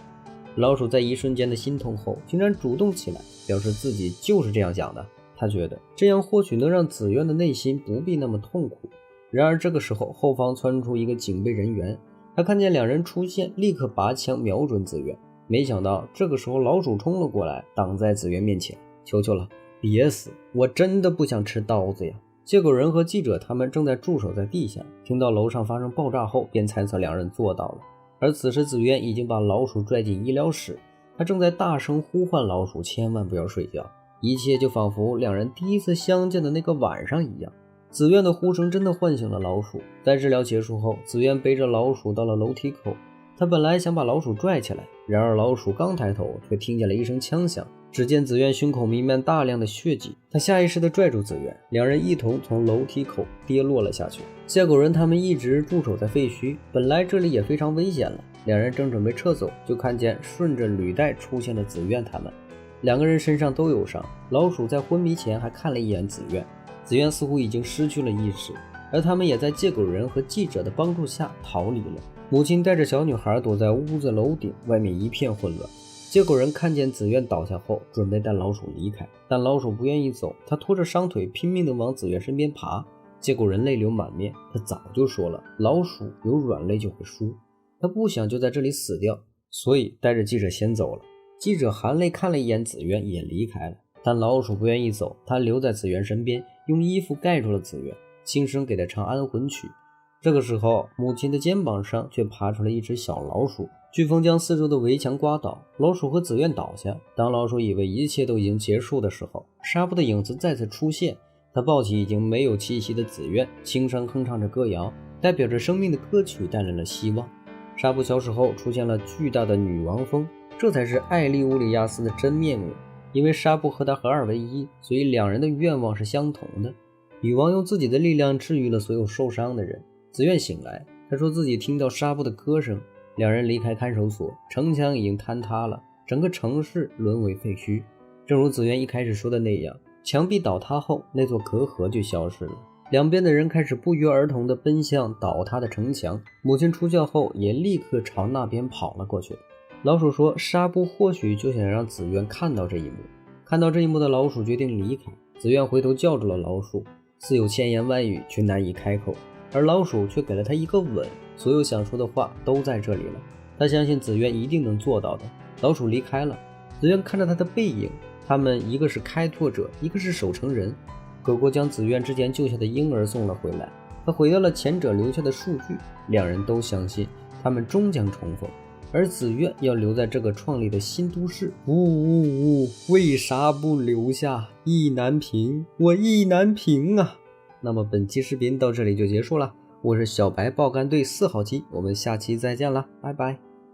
老鼠在一瞬间的心痛后，竟然主动起来，表示自己就是这样想的。他觉得这样或许能让紫渊的内心不必那么痛苦。然而这个时候，后方窜出一个警备人员，他看见两人出现，立刻拔枪瞄准紫渊。没想到这个时候老鼠冲了过来，挡在紫渊面前，求求了，别死，我真的不想吃刀子呀。借狗人和记者他们正在驻守在地下，听到楼上发生爆炸后，便猜测两人做到了。而此时紫渊已经把老鼠拽进医疗室，他正在大声呼唤老鼠千万不要睡觉。一切就仿佛两人第一次相见的那个晚上一样。紫苑的呼声真的唤醒了老鼠。在治疗结束后，紫苑背着老鼠到了楼梯口，他本来想把老鼠拽起来，然而老鼠刚抬头，却听见了一声枪响。只见紫苑胸口弥漫大量的血迹，他下意识地拽住紫苑，两人一同从楼梯口跌落了下去。谢狗人他们一直驻守在废墟，本来这里也非常危险了。两人正准备撤走，就看见顺着履带出现的紫苑他们。两个人身上都有伤，老鼠在昏迷前还看了一眼紫苑，紫苑似乎已经失去了意识，而他们也在借狗人和记者的帮助下逃离了。母亲带着小女孩躲在屋子楼顶，外面一片混乱。借狗人看见紫苑倒下后，准备带老鼠离开，但老鼠不愿意走，他拖着伤腿拼命地往紫苑身边爬。借狗人泪流满面，他早就说了，老鼠有软肋就会输，他不想就在这里死掉，所以带着记者先走了。记者含泪看了一眼紫苑，也离开了。但老鼠不愿意走，他留在紫苑身边，用衣服盖住了紫苑，轻声给她唱安魂曲。这个时候，母亲的肩膀上却爬出了一只小老鼠，飓风将四周的围墙刮倒，老鼠和紫苑倒下。当老鼠以为一切都已经结束的时候，纱布的影子再次出现，他抱起已经没有气息的紫苑，轻声哼唱着歌谣，代表着生命的歌曲带来了希望。纱布消失后，出现了巨大的女王蜂，这才是艾利乌里亚斯的真面目。因为纱布和他合二为一，所以两人的愿望是相同的。女王用自己的力量治愈了所有受伤的人。紫苑醒来，他说自己听到纱布的歌声。两人离开看守所，城墙已经坍塌了，整个城市沦为废墟。正如紫苑一开始说的那样，墙壁倒塌后，那座隔阂就消失了。两边的人开始不约而同地奔向倒塌的城墙。母亲出轿后，也立刻朝那边跑了过去。老鼠说，纱布或许就想让紫苑看到这一幕。看到这一幕的老鼠决定离开。紫苑回头叫住了老鼠，似有千言万语却难以开口，而老鼠却给了他一个吻。所有想说的话都在这里了，他相信紫苑一定能做到的。老鼠离开了，紫苑看着他的背影，他们一个是开拓者，一个是守城人。狗狗将紫苑之前救下的婴儿送了回来，他毁掉了前者留下的数据。两人都相信他们终将重逢，而紫苑要留在这个创立的新都市。为啥不留下？意难平，我意难平啊！那么本期视频到这里就结束了，我是小白爆肝队4号机，我们下期再见了，拜拜。